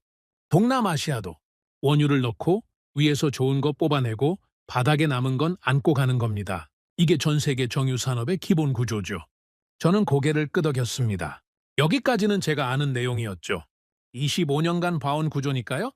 동남아시아도. 원유를 넣고 위에서 좋은 거 뽑아내고 바닥에 남은 건 안고 가는 겁니다. 이게 전 세계 정유산업의 기본 구조죠. 저는 고개를 끄덕였습니다. 여기까지는 제가 아는 내용이었죠. 25년간 봐온 구조니까요.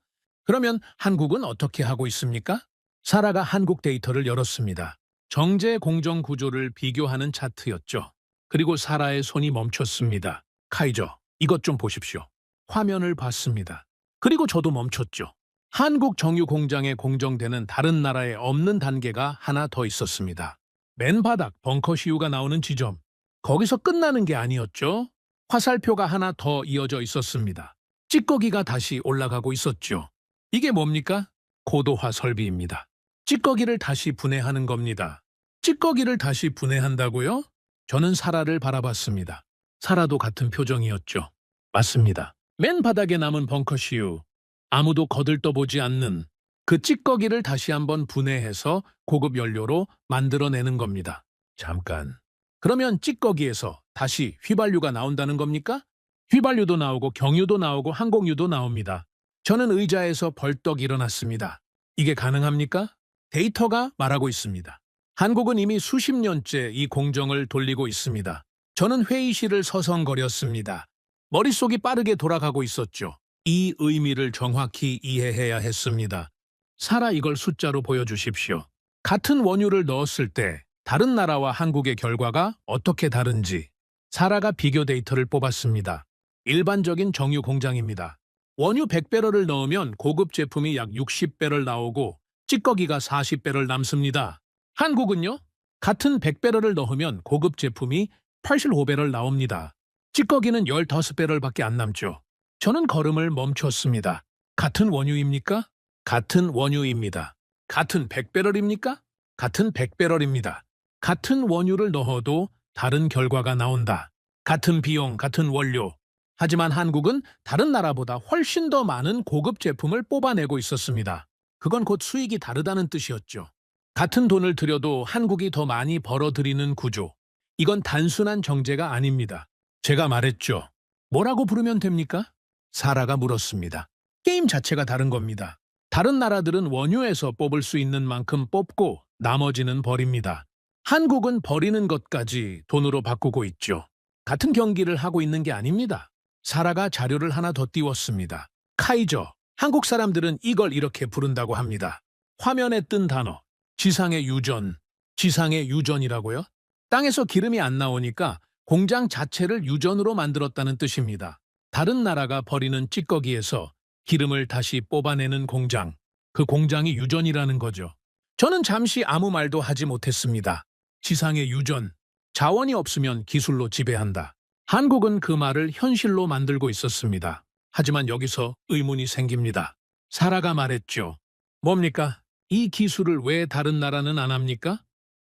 그러면 한국은 어떻게 하고 있습니까? 사라가 한국 데이터를 열었습니다. 정제 공정 구조를 비교하는 차트였죠. 그리고 사라의 손이 멈췄습니다. 카이저, 이것 좀 보십시오. 화면을 봤습니다. 그리고 저도 멈췄죠. 한국 정유 공장에 공정되는 다른 나라에 없는 단계가 하나 더 있었습니다. 맨 바닥 벙커시우가 나오는 지점. 거기서 끝나는 게 아니었죠. 화살표가 하나 더 이어져 있었습니다. 찌꺼기가 다시 올라가고 있었죠. 이게 뭡니까? 고도화 설비입니다. 찌꺼기를 다시 분해하는 겁니다. 찌꺼기를 다시 분해한다고요? 저는 사라를 바라봤습니다. 사라도 같은 표정이었죠. 맞습니다. 맨 바닥에 남은 벙커시우. 아무도 거들떠보지 않는 그 찌꺼기를 다시 한번 분해해서 고급 연료로 만들어내는 겁니다. 잠깐. 그러면 찌꺼기에서 다시 휘발유가 나온다는 겁니까? 휘발유도 나오고 경유도 나오고 항공유도 나옵니다. 저는 의자에서 벌떡 일어났습니다. 이게 가능합니까? 데이터가 말하고 있습니다. 한국은 이미 수십 년째 이 공정을 돌리고 있습니다. 저는 회의실을 서성거렸습니다. 머릿속이 빠르게 돌아가고 있었죠. 이 의미를 정확히 이해해야 했습니다. 사라, 이걸 숫자로 보여주십시오. 같은 원유를 넣었을 때 다른 나라와 한국의 결과가 어떻게 다른지 사라가 비교 데이터를 뽑았습니다. 일반적인 정유 공장입니다. 원유 100배럴을 넣으면 고급 제품이 약 60배럴 나오고 찌꺼기가 40배럴 남습니다. 한국은요? 같은 100배럴을 넣으면 고급 제품이 85배럴 나옵니다. 찌꺼기는 15배럴밖에 안 남죠. 저는 걸음을 멈췄습니다. 같은 원유입니까? 같은 원유입니다. 같은 100배럴입니까? 같은 100배럴입니다. 같은 원유를 넣어도 다른 결과가 나온다. 같은 비용, 같은 원료. 하지만 한국은 다른 나라보다 훨씬 더 많은 고급 제품을 뽑아내고 있었습니다. 그건 곧 수익이 다르다는 뜻이었죠. 같은 돈을 들여도 한국이 더 많이 벌어들이는 구조. 이건 단순한 정제가 아닙니다. 제가 말했죠. 뭐라고 부르면 됩니까? 사라가 물었습니다. 게임 자체가 다른 겁니다. 다른 나라들은 원유에서 뽑을 수 있는 만큼 뽑고 나머지는 버립니다. 한국은 버리는 것까지 돈으로 바꾸고 있죠. 같은 경기를 하고 있는 게 아닙니다. 사라가 자료를 하나 더 띄웠습니다. 카이저, 한국 사람들은 이걸 이렇게 부른다고 합니다. 화면에 뜬 단어, 지상의 유전. 지상의 유전이라고요? 땅에서 기름이 안 나오니까 공장 자체를 유전으로 만들었다는 뜻입니다. 다른 나라가 버리는 찌꺼기에서 기름을 다시 뽑아내는 공장. 그 공장이 유전이라는 거죠. 저는 잠시 아무 말도 하지 못했습니다. 지상의 유전. 자원이 없으면 기술로 지배한다. 한국은 그 말을 현실로 만들고 있었습니다. 하지만 여기서 의문이 생깁니다. 사라가 말했죠. 뭡니까? 이 기술을 왜 다른 나라는 안 합니까?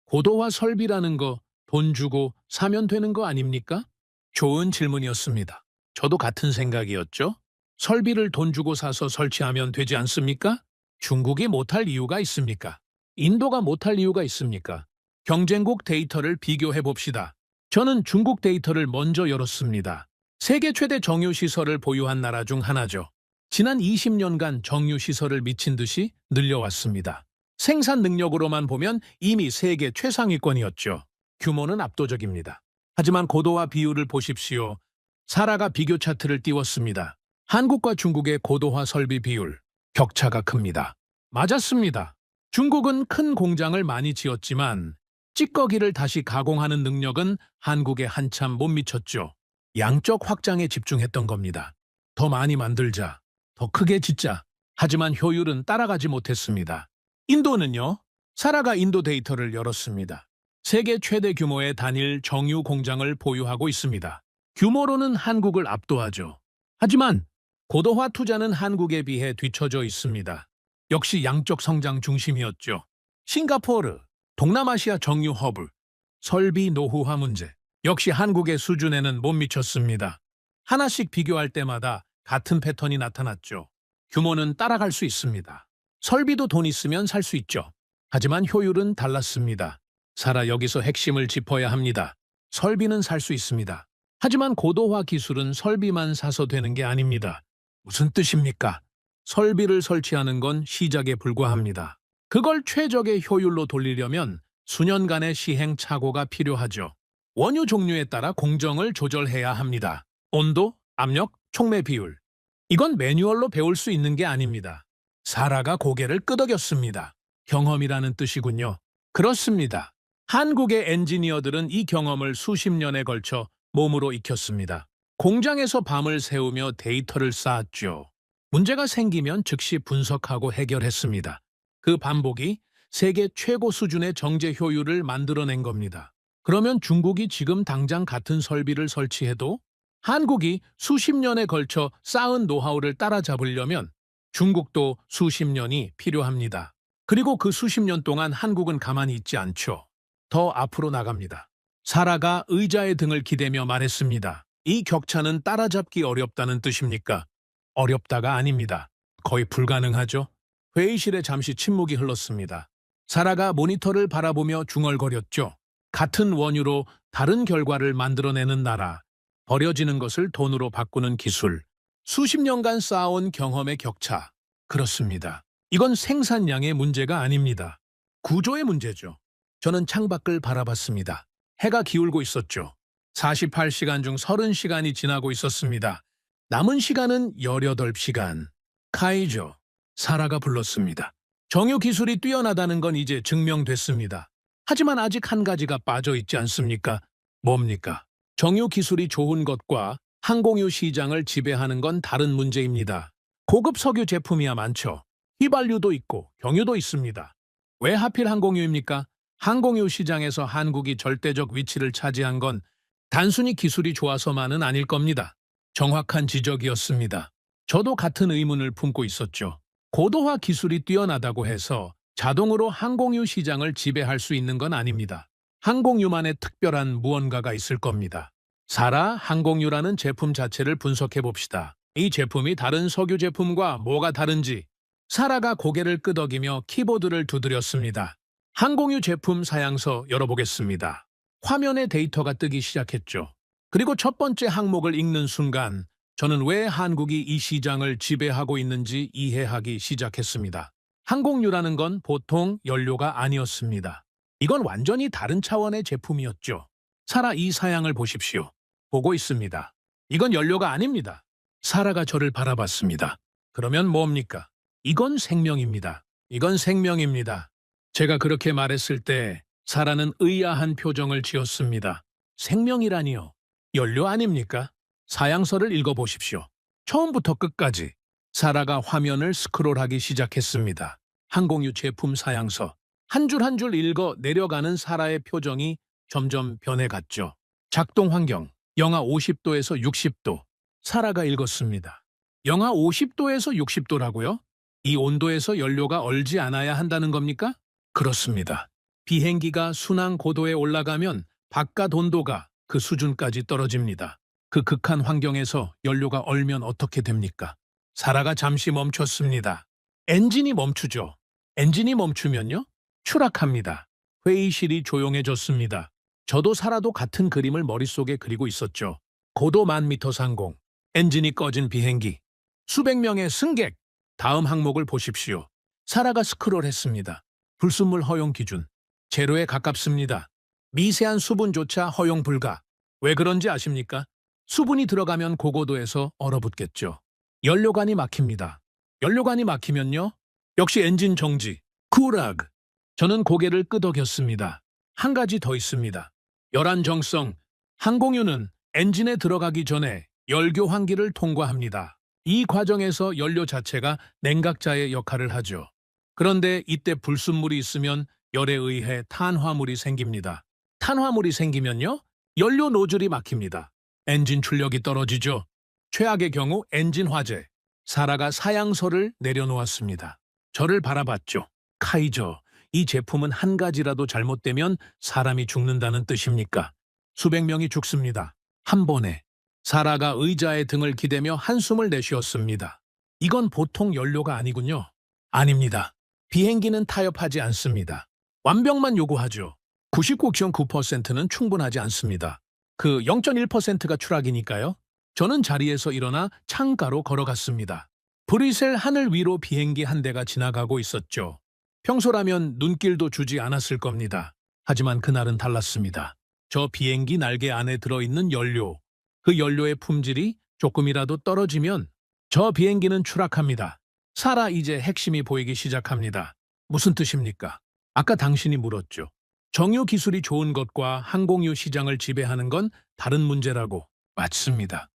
고도화 설비라는 거 돈 주고 사면 되는 거 아닙니까? 좋은 질문이었습니다. 저도 같은 생각이었죠. 설비를 돈 주고 사서 설치하면 되지 않습니까? 중국이 못할 이유가 있습니까? 인도가 못할 이유가 있습니까? 경쟁국 데이터를 비교해 봅시다. 저는 중국 데이터를 먼저 열었습니다. 세계 최대 정유시설을 보유한 나라 중 하나죠. 지난 20년간 정유시설을 미친 듯이 늘려왔습니다. 생산 능력으로만 보면 이미 세계 최상위권이었죠. 규모는 압도적입니다. 하지만 고도화 비율을 보십시오. 사라가 비교 차트를 띄웠습니다. 한국과 중국의 고도화 설비 비율, 격차가 큽니다. 맞았습니다. 중국은 큰 공장을 많이 지었지만 찌꺼기를 다시 가공하는 능력은 한국에 한참 못 미쳤죠. 양적 확장에 집중했던 겁니다. 더 많이 만들자, 더 크게 짓자. 하지만 효율은 따라가지 못했습니다. 인도는요? 사라가 인도 데이터를 열었습니다. 세계 최대 규모의 단일 정유 공장을 보유하고 있습니다. 규모로는 한국을 압도하죠. 하지만 고도화 투자는 한국에 비해 뒤처져 있습니다. 역시 양적 성장 중심이었죠. 싱가포르, 동남아시아 정유 허브, 설비 노후화 문제. 역시 한국의 수준에는 못 미쳤습니다. 하나씩 비교할 때마다 같은 패턴이 나타났죠. 규모는 따라갈 수 있습니다. 설비도 돈 있으면 살 수 있죠. 하지만 효율은 달랐습니다. 사라 여기서 핵심을 짚어야 합니다. 설비는 살 수 있습니다. 하지만 고도화 기술은 설비만 사서 되는 게 아닙니다. 무슨 뜻입니까? 설비를 설치하는 건 시작에 불과합니다. 그걸 최적의 효율로 돌리려면 수년간의 시행착오가 필요하죠. 원유 종류에 따라 공정을 조절해야 합니다. 온도, 압력, 촉매 비율. 이건 매뉴얼로 배울 수 있는 게 아닙니다. 사라가 고개를 끄덕였습니다. 경험이라는 뜻이군요. 그렇습니다. 한국의 엔지니어들은 이 경험을 수십 년에 걸쳐 몸으로 익혔습니다. 공장에서 밤을 새우며 데이터를 쌓았죠. 문제가 생기면 즉시 분석하고 해결했습니다. 그 반복이 세계 최고 수준의 정제 효율을 만들어낸 겁니다. 그러면 중국이 지금 당장 같은 설비를 설치해도 한국이 수십 년에 걸쳐 쌓은 노하우를 따라잡으려면 중국도 수십 년이 필요합니다. 그리고 그 수십 년 동안 한국은 가만히 있지 않죠. 더 앞으로 나갑니다. 사라가 의자의 등을 기대며 말했습니다. 이 격차는 따라잡기 어렵다는 뜻입니까? 어렵다가 아닙니다. 거의 불가능하죠. 회의실에 잠시 침묵이 흘렀습니다. 사라가 모니터를 바라보며 중얼거렸죠. 같은 원유로 다른 결과를 만들어내는 나라, 버려지는 것을 돈으로 바꾸는 기술, 수십 년간 쌓아온 경험의 격차. 그렇습니다. 이건 생산량의 문제가 아닙니다. 구조의 문제죠. 저는 창밖을 바라봤습니다. 해가 기울고 있었죠. 48시간 중 30시간이 지나고 있었습니다. 남은 시간은 18시간. 카이죠. 사라가 불렀습니다. 정유 기술이 뛰어나다는 건 이제 증명됐습니다. 하지만 아직 한 가지가 빠져 있지 않습니까? 뭡니까? 정유 기술이 좋은 것과 항공유 시장을 지배하는 건 다른 문제입니다. 고급 석유 제품이야 많죠. 휘발유도 있고 경유도 있습니다. 왜 하필 항공유입니까? 항공유 시장에서 한국이 절대적 위치를 차지한 건 단순히 기술이 좋아서만은 아닐 겁니다. 정확한 지적이었습니다. 저도 같은 의문을 품고 있었죠. 고도화 기술이 뛰어나다고 해서 자동으로 항공유 시장을 지배할 수 있는 건 아닙니다. 항공유만의 특별한 무언가가 있을 겁니다. 사라 항공유라는 제품 자체를 분석해 봅시다. 이 제품이 다른 석유 제품과 뭐가 다른지. 사라가 고개를 끄덕이며 키보드를 두드렸습니다. 항공유 제품 사양서 열어보겠습니다. 화면에 데이터가 뜨기 시작했죠. 그리고 첫 번째 항목을 읽는 순간 저는 왜 한국이 이 시장을 지배하고 있는지 이해하기 시작했습니다. 항공유라는 건 보통 연료가 아니었습니다. 이건 완전히 다른 차원의 제품이었죠. 사라 이 사양을 보십시오. 보고 있습니다. 이건 연료가 아닙니다. 사라가 저를 바라봤습니다. 그러면 뭡니까? 이건 생명입니다. 이건 생명입니다. 제가 그렇게 말했을 때 사라는 의아한 표정을 지었습니다. 생명이라니요. 연료 아닙니까? 사양서를 읽어보십시오. 처음부터 끝까지. 사라가 화면을 스크롤하기 시작했습니다. 항공유 제품 사양서. 한 줄 한 줄 읽어 내려가는 사라의 표정이 점점 변해갔죠. 작동 환경. 영하 50도에서 60도. 사라가 읽었습니다. 영하 50도에서 60도라고요? 이 온도에서 연료가 얼지 않아야 한다는 겁니까? 그렇습니다. 비행기가 순항 고도에 올라가면 바깥 온도가 그 수준까지 떨어집니다. 그 극한 환경에서 연료가 얼면 어떻게 됩니까? 사라가 잠시 멈췄습니다. 엔진이 멈추죠. 엔진이 멈추면요? 추락합니다. 회의실이 조용해졌습니다. 저도 사라도 같은 그림을 머릿속에 그리고 있었죠. 고도 10,000m 상공, 엔진이 꺼진 비행기, 수백 명의 승객. 다음 항목을 보십시오. 사라가 스크롤했습니다. 불순물 허용 기준, 제로에 가깝습니다. 미세한 수분조차 허용 불가. 왜 그런지 아십니까? 수분이 들어가면 고고도에서 얼어붙겠죠. 연료관이 막힙니다. 연료관이 막히면요? 역시 엔진 정지. 쿨하그. 저는 고개를 끄덕였습니다. 한 가지 더 있습니다. 열안정성. 항공유는 엔진에 들어가기 전에 열교환기를 통과합니다. 이 과정에서 연료 자체가 냉각자의 역할을 하죠. 그런데 이때 불순물이 있으면 열에 의해 탄화물이 생깁니다. 탄화물이 생기면요? 연료 노즐이 막힙니다. 엔진 출력이 떨어지죠. 최악의 경우 엔진 화재. 사라가 사양서를 내려놓았습니다. 저를 바라봤죠. 카이저, 이 제품은 한 가지라도 잘못되면 사람이 죽는다는 뜻입니까? 수백 명이 죽습니다. 한 번에. 사라가 의자에 등을 기대며 한숨을 내쉬었습니다. 이건 보통 연료가 아니군요. 아닙니다. 비행기는 타협하지 않습니다. 완벽만 요구하죠. 99.9%는 충분하지 않습니다. 그 0.1%가 추락이니까요. 저는 자리에서 일어나 창가로 걸어갔습니다. 브뤼셀 하늘 위로 비행기 한 대가 지나가고 있었죠. 평소라면 눈길도 주지 않았을 겁니다. 하지만 그날은 달랐습니다. 저 비행기 날개 안에 들어있는 연료, 그 연료의 품질이 조금이라도 떨어지면 저 비행기는 추락합니다. 사라, 이제 핵심이 보이기 시작합니다. 무슨 뜻입니까? 아까 당신이 물었죠. 정유 기술이 좋은 것과 항공유 시장을 지배하는 건 다른 문제라고. 맞습니다.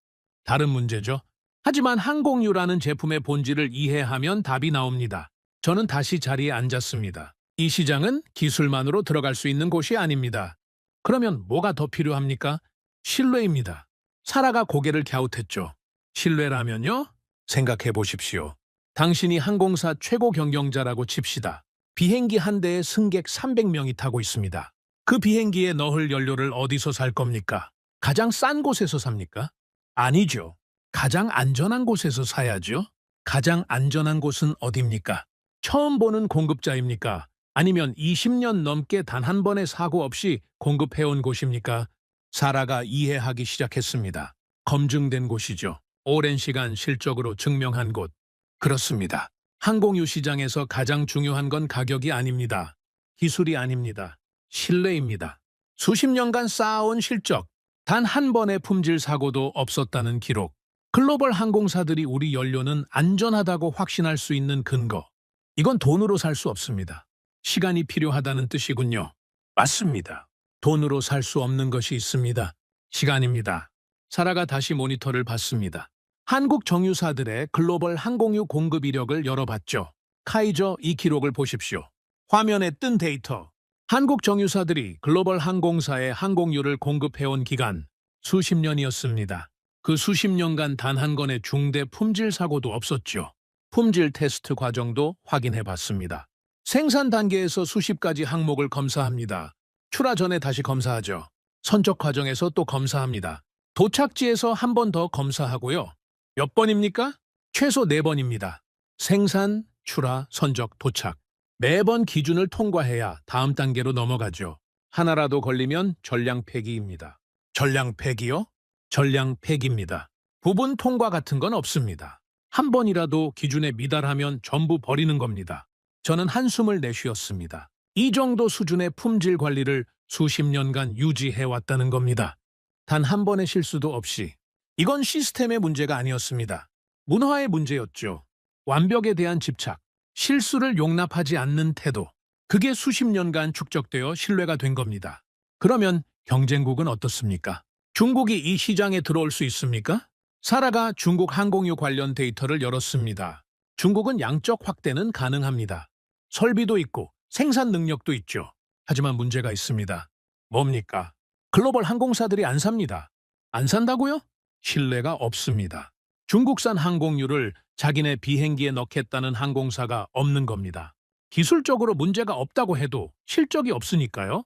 다른 문제죠. 하지만 항공유라는 제품의 본질을 이해하면 답이 나옵니다. 저는 다시 자리에 앉았습니다. 이 시장은 기술만으로 들어갈 수 있는 곳이 아닙니다. 그러면 뭐가 더 필요합니까? 신뢰입니다. 사라가 고개를 갸웃했죠. 신뢰라면요? 생각해 보십시오. 당신이 항공사 최고 경영자라고 칩시다. 비행기 한 대에 승객 300명이 타고 있습니다. 그 비행기에 넣을 연료를 어디서 살 겁니까? 가장 싼 곳에서 삽니까? 아니죠. 가장 안전한 곳에서 사야죠. 가장 안전한 곳은 어디입니까? 처음 보는 공급자입니까? 아니면 20년 넘게 단 한 번의 사고 없이 공급해온 곳입니까? 사라가 이해하기 시작했습니다. 검증된 곳이죠. 오랜 시간 실적으로 증명한 곳. 그렇습니다. 항공유 시장에서 가장 중요한 건 가격이 아닙니다. 기술이 아닙니다. 신뢰입니다. 수십 년간 쌓아온 실적, 단 한 번의 품질 사고도 없었다는 기록. 글로벌 항공사들이 우리 연료는 안전하다고 확신할 수 있는 근거. 이건 돈으로 살 수 없습니다. 시간이 필요하다는 뜻이군요. 맞습니다. 돈으로 살 수 없는 것이 있습니다. 시간입니다. 사라가 다시 모니터를 봤습니다. 한국 정유사들의 글로벌 항공유 공급 이력을 열어봤죠. 카이저, 이 기록을 보십시오. 화면에 뜬 데이터. 한국 정유사들이 글로벌 항공사에 항공유를 공급해온 기간 수십 년이었습니다. 그 수십 년간 단 한 건의 중대 품질 사고도 없었죠. 품질 테스트 과정도 확인해봤습니다. 생산 단계에서 수십 가지 항목을 검사합니다. 출하 전에 다시 검사하죠. 선적 과정에서 또 검사합니다. 도착지에서 한 번 더 검사하고요. 몇 번입니까? 최소 4번입니다. 생산, 출하, 선적, 도착. 매번 기준을 통과해야 다음 단계로 넘어가죠. 하나라도 걸리면 전량 폐기입니다. 전량 폐기요? 전량 폐기입니다. 부분 통과 같은 건 없습니다. 한 번이라도 기준에 미달하면 전부 버리는 겁니다. 저는 한숨을 내쉬었습니다. 이 정도 수준의 품질 관리를 수십 년간 유지해왔다는 겁니다. 단 한 번의 실수도 없이. 이건 시스템의 문제가 아니었습니다. 문화의 문제였죠. 완벽에 대한 집착, 실수를 용납하지 않는 태도. 그게 수십 년간 축적되어 신뢰가 된 겁니다. 그러면 경쟁국은 어떻습니까? 중국이 이 시장에 들어올 수 있습니까? 사라가 중국 항공유 관련 데이터를 열었습니다. 중국은 양적 확대는 가능합니다. 설비도 있고 생산 능력도 있죠. 하지만 문제가 있습니다. 뭡니까? 글로벌 항공사들이 안 삽니다. 안 산다고요? 신뢰가 없습니다. 중국산 항공유를 자기네 비행기에 넣겠다는 항공사가 없는 겁니다. 기술적으로 문제가 없다고 해도 실적이 없으니까요.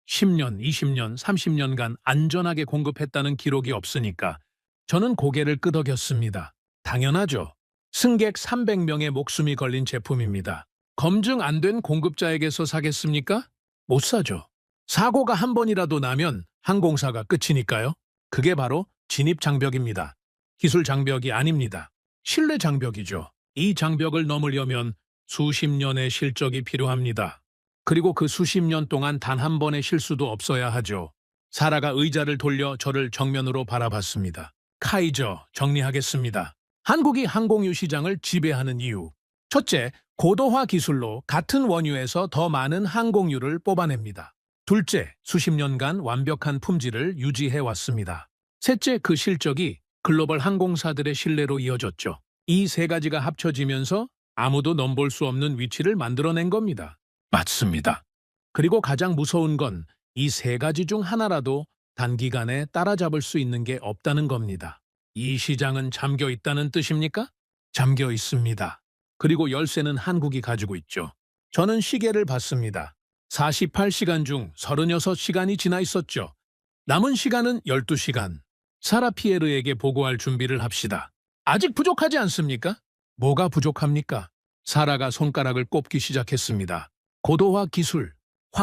10년, 20년, 30년간 안전하게 공급했다는 기록이 없으니까 저는 고개를 끄덕였습니다. 당연하죠. 승객 300명의 목숨이 걸린 제품입니다. 검증 안 된 공급자에게서 사겠습니까? 못 사죠. 사고가 한 번이라도 나면 항공사가 끝이니까요. 그게 바로 진입 장벽입니다. 기술 장벽이 아닙니다. 신뢰 장벽이죠. 이 장벽을 넘으려면 수십 년의 실적이 필요합니다. 그리고 그 수십 년 동안 단 한 번의 실수도 없어야 하죠. 사라가 의자를 돌려 저를 정면으로 바라봤습니다. 카이저, 정리하겠습니다. 한국이 항공유 시장을 지배하는 이유. 첫째, 고도화 기술로 같은 원유에서 더 많은 항공유를 뽑아냅니다. 둘째, 수십 년간 완벽한 품질을 유지해왔습니다. 셋째, 그 실적이 글로벌 항공사들의 신뢰로 이어졌죠. 이 세 가지가 합쳐지면서 아무도 넘볼 수 없는 위치를 만들어낸 겁니다. 맞습니다. 그리고 가장 무서운 건 이 세 가지 중 하나라도 단기간에 따라잡을 수 있는 게 없다는 겁니다. 이 시장은 잠겨 있다는 뜻입니까? 잠겨 있습니다. 그리고 열쇠는 한국이 가지고 있죠. 저는 시계를 봤습니다. 48시간 중 36시간이 지나 있었죠. 남은 시간은 12시간. 사라 피에르에게 보고할 준비를 합시다. 아직 부족하지 않습니까? 뭐가 부족합니까? 사라가 손가락을 꼽기 시작했습니다. 고도화 기술,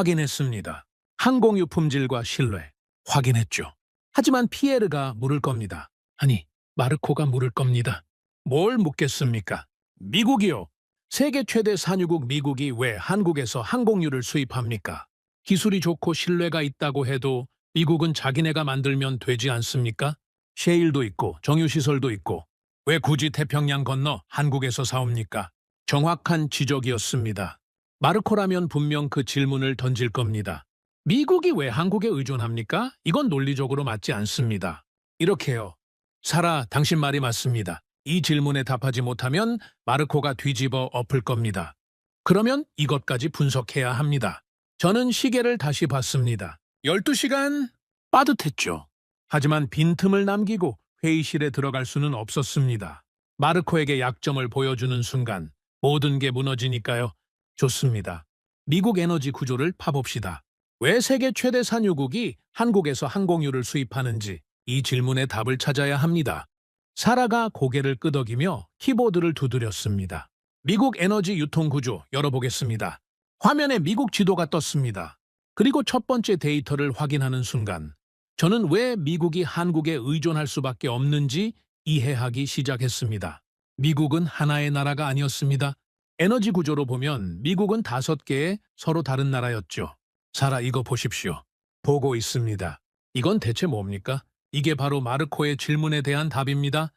확인했습니다. 항공유 품질과 신뢰, 확인했죠. 하지만 피에르가 물을 겁니다. 아니, 마르코가 물을 겁니다. 뭘 묻겠습니까? 미국이요. 세계 최대 산유국 미국이 왜 한국에서 항공유를 수입합니까? 기술이 좋고 신뢰가 있다고 해도 미국은 자기네가 만들면 되지 않습니까? 셰일도 있고 정유시설도 있고 왜 굳이 태평양 건너 한국에서 사옵니까? 정확한 지적이었습니다. 마르코라면 분명 그 질문을 던질 겁니다. 미국이 왜 한국에 의존합니까? 이건 논리적으로 맞지 않습니다. 이렇게요. 사라, 당신 말이 맞습니다. 이 질문에 답하지 못하면 마르코가 뒤집어 엎을 겁니다. 그러면 이것까지 분석해야 합니다. 저는 시계를 다시 봤습니다. 12시간 빠듯했죠. 하지만 빈틈을 남기고 회의실에 들어갈 수는 없었습니다. 마르코에게 약점을 보여주는 순간 모든 게 무너지니까요. 좋습니다. 미국 에너지 구조를 파봅시다. 왜 세계 최대 산유국이 한국에서 항공유를 수입하는지 이 질문에 답을 찾아야 합니다. 사라가 고개를 끄덕이며 키보드를 두드렸습니다. 미국 에너지 유통 구조 열어보겠습니다. 화면에 미국 지도가 떴습니다. 그리고 첫 번째 데이터를 확인하는 순간 저는 왜 미국이 한국에 의존할 수밖에 없는지 이해하기 시작했습니다. 미국은 하나의 나라가 아니었습니다. 에너지 구조로 보면 미국은 5개의 서로 다른 나라였죠. 사라, 이거 보십시오. 보고 있습니다. 이건 대체 뭡니까? 이게 바로 마르코의 질문에 대한 답입니다.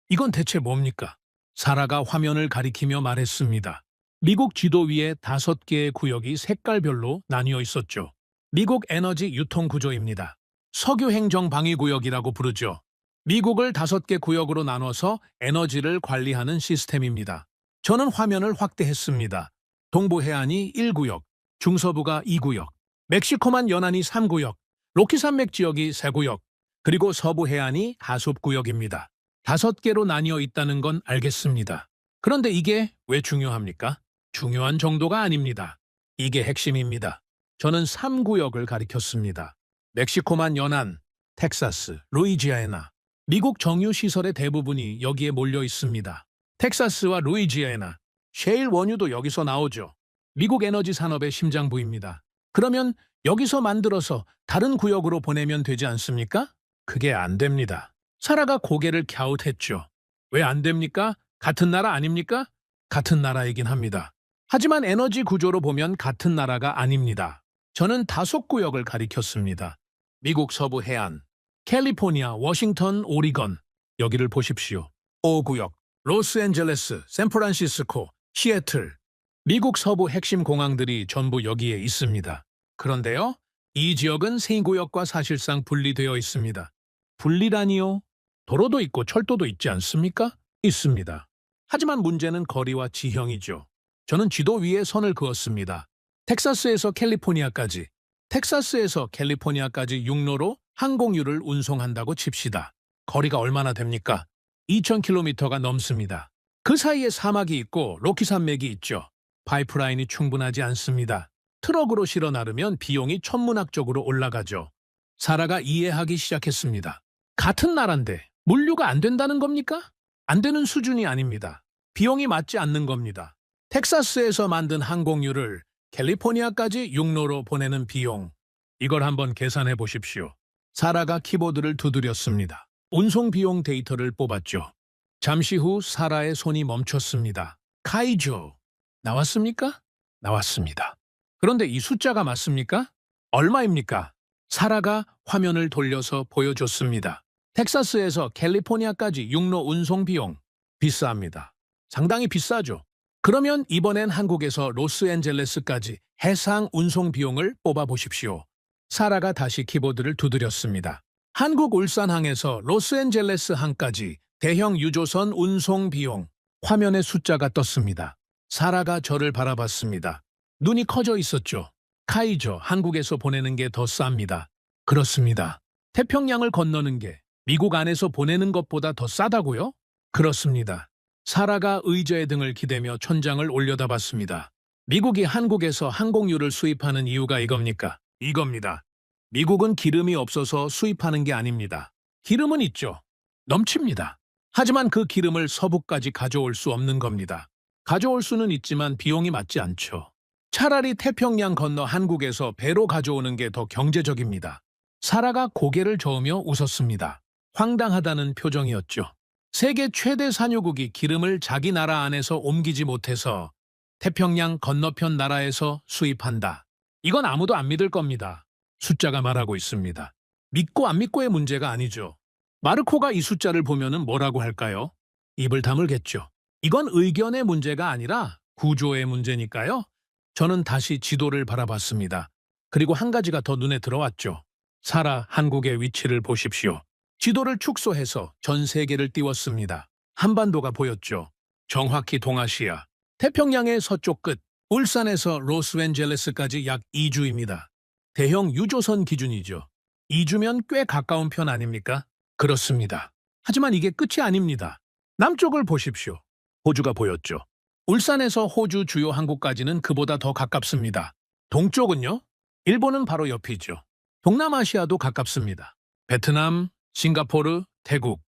이건 대체 뭡니까? 사라가 화면을 가리키며 말했습니다. 미국 지도 위에 5개의 구역이 색깔별로 나뉘어 있었죠. 미국 에너지 유통 구조입니다. 석유 행정 방위 구역이라고 부르죠. 미국을 5개 구역으로 나눠서 에너지를 관리하는 시스템입니다. 저는 화면을 확대했습니다. 동부 해안이 1구역, 중서부가 2구역, 멕시코만 연안이 3구역, 로키산맥 지역이 3구역, 그리고 서부 해안이 하수구역입니다. 5개로 나뉘어 있다는 건 알겠습니다. 그런데 이게 왜 중요합니까? 중요한 정도가 아닙니다. 이게 핵심입니다. 저는 3구역을 가리켰습니다. 멕시코만 연안, 텍사스, 루이지아나. 미국 정유시설의 대부분이 여기에 몰려 있습니다. 텍사스와 루이지아나, 셰일 원유도 여기서 나오죠. 미국 에너지 산업의 심장부입니다. 그러면 여기서 만들어서 다른 구역으로 보내면 되지 않습니까? 그게 안 됩니다. 사라가 고개를 갸웃했죠. 왜 안 됩니까? 같은 나라 아닙니까? 같은 나라이긴 합니다. 하지만 에너지 구조로 보면 같은 나라가 아닙니다. 저는 5구역을 가리켰습니다. 미국 서부 해안, 캘리포니아, 워싱턴, 오리건. 여기를 보십시오. 5구역, 로스앤젤레스, 샌프란시스코, 시애틀. 미국 서부 핵심 공항들이 전부 여기에 있습니다. 그런데요, 이 지역은 세 구역과 사실상 분리되어 있습니다. 분리라니요? 도로도 있고 철도도 있지 않습니까? 있습니다. 하지만 문제는 거리와 지형이죠. 저는 지도 위에 선을 그었습니다. 텍사스에서 캘리포니아까지, 육로로 항공유를 운송한다고 칩시다. 거리가 얼마나 됩니까? 2,000km가 넘습니다. 그 사이에 사막이 있고 로키 산맥이 있죠. 파이프라인이 충분하지 않습니다. 트럭으로 실어 나르면 비용이 천문학적으로 올라가죠. 사라가 이해하기 시작했습니다. 같은 나라인데 물류가 안 된다는 겁니까? 안 되는 수준이 아닙니다. 비용이 맞지 않는 겁니다. 텍사스에서 만든 항공유를 캘리포니아까지 육로로 보내는 비용. 이걸 한번 계산해 보십시오. 사라가 키보드를 두드렸습니다. 운송 비용 데이터를 뽑았죠. 잠시 후 사라의 손이 멈췄습니다. 카이조. 나왔습니까? 나왔습니다. 그런데 이 숫자가 맞습니까? 얼마입니까? 사라가 화면을 돌려서 보여줬습니다. 텍사스에서 캘리포니아까지 육로 운송 비용. 비쌉니다. 상당히 비싸죠. 그러면 이번엔 한국에서 로스앤젤레스까지 해상 운송 비용을 뽑아보십시오. 사라가 다시 키보드를 두드렸습니다. 한국 울산항에서 로스앤젤레스 항까지 대형 유조선 운송 비용. 화면에 숫자가 떴습니다. 사라가 저를 바라봤습니다. 눈이 커져 있었죠. 카이저, 한국에서 보내는 게 더 쌉니다. 그렇습니다. 태평양을 건너는 게 미국 안에서 보내는 것보다 더 싸다고요? 그렇습니다. 사라가 의자의 등을 기대며 천장을 올려다봤습니다. 미국이 한국에서 항공유를 수입하는 이유가 이겁니까? 이겁니다. 미국은 기름이 없어서 수입하는 게 아닙니다. 기름은 있죠. 넘칩니다. 하지만 그 기름을 서부까지 가져올 수 없는 겁니다. 가져올 수는 있지만 비용이 맞지 않죠. 차라리 태평양 건너 한국에서 배로 가져오는 게 더 경제적입니다. 사라가 고개를 저으며 웃었습니다. 황당하다는 표정이었죠. 세계 최대 산유국이 기름을 자기 나라 안에서 옮기지 못해서 태평양 건너편 나라에서 수입한다. 이건 아무도 안 믿을 겁니다. 숫자가 말하고 있습니다. 믿고 안 믿고의 문제가 아니죠. 마르코가 이 숫자를 보면은 뭐라고 할까요? 입을 다물겠죠. 이건 의견의 문제가 아니라 구조의 문제니까요. 저는 다시 지도를 바라봤습니다. 그리고 한 가지가 더 눈에 들어왔죠. 사라, 한국의 위치를 보십시오. 지도를 축소해서 전 세계를 띄웠습니다. 한반도가 보였죠. 정확히 동아시아. 태평양의 서쪽 끝, 울산에서 로스앤젤레스까지 약 2주입니다. 대형 유조선 기준이죠. 2주면 꽤 가까운 편 아닙니까? 그렇습니다. 하지만 이게 끝이 아닙니다. 남쪽을 보십시오. 호주가 보였죠. 울산에서 호주 주요 항구까지는 그보다 더 가깝습니다. 동쪽은요? 일본은 바로 옆이죠. 동남아시아도 가깝습니다. 베트남, 싱가포르, 태국.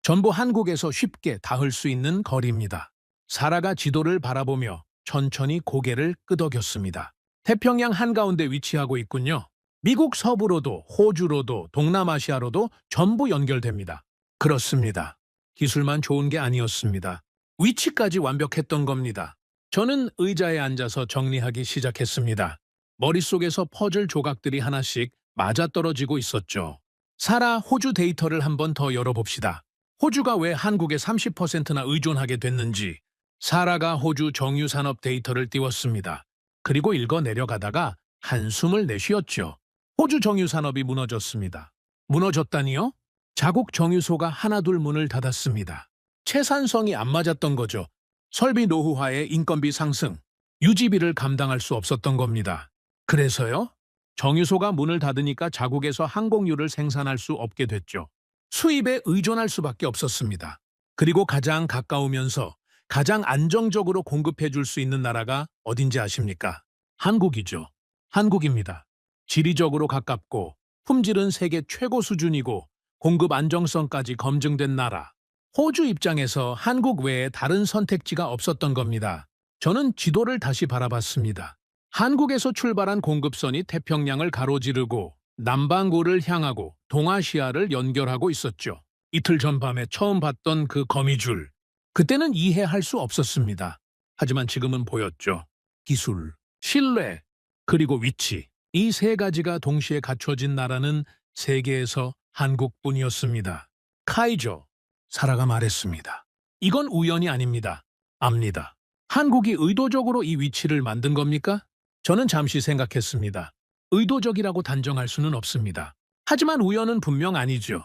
전부 한국에서 쉽게 닿을 수 있는 거리입니다. 사라가 지도를 바라보며 천천히 고개를 끄덕였습니다. 태평양 한가운데 위치하고 있군요. 미국 서부로도 호주로도 동남아시아로도 전부 연결됩니다. 그렇습니다. 기술만 좋은 게 아니었습니다. 위치까지 완벽했던 겁니다. 저는 의자에 앉아서 정리하기 시작했습니다. 머릿속에서 퍼즐 조각들이 하나씩 맞아떨어지고 있었죠. 사라, 호주 데이터를 한번 더 열어봅시다. 호주가 왜 한국에 30%나 의존하게 됐는지. 사라가 호주 정유산업 데이터를 띄웠습니다. 그리고 읽어 내려가다가 한숨을 내쉬었죠. 호주 정유산업이 무너졌습니다. 무너졌다니요? 자국 정유소가 하나둘 문을 닫았습니다. 채산성이 안 맞았던 거죠. 설비 노후화에 인건비 상승, 유지비를 감당할 수 없었던 겁니다. 그래서요? 정유소가 문을 닫으니까 자국에서 항공유를 생산할 수 없게 됐죠. 수입에 의존할 수밖에 없었습니다. 그리고 가장 가까우면서 가장 안정적으로 공급해 줄 수 있는 나라가 어딘지 아십니까? 한국이죠. 한국입니다. 지리적으로 가깝고 품질은 세계 최고 수준이고 공급 안정성까지 검증된 나라. 호주 입장에서 한국 외에 다른 선택지가 없었던 겁니다. 저는 지도를 다시 바라봤습니다. 한국에서 출발한 공급선이 태평양을 가로지르고 남반구를 향하고 동아시아를 연결하고 있었죠. 이틀 전 밤에 처음 봤던 그 거미줄. 그때는 이해할 수 없었습니다. 하지만 지금은 보였죠. 기술, 신뢰, 그리고 위치. 이 세 가지가 동시에 갖춰진 나라는 세계에서 한국뿐이었습니다. 카이조, 사라가 말했습니다. 이건 우연이 아닙니다. 압니다. 한국이 의도적으로 이 위치를 만든 겁니까? 저는 잠시 생각했습니다. 의도적이라고 단정할 수는 없습니다. 하지만 우연은 분명 아니죠.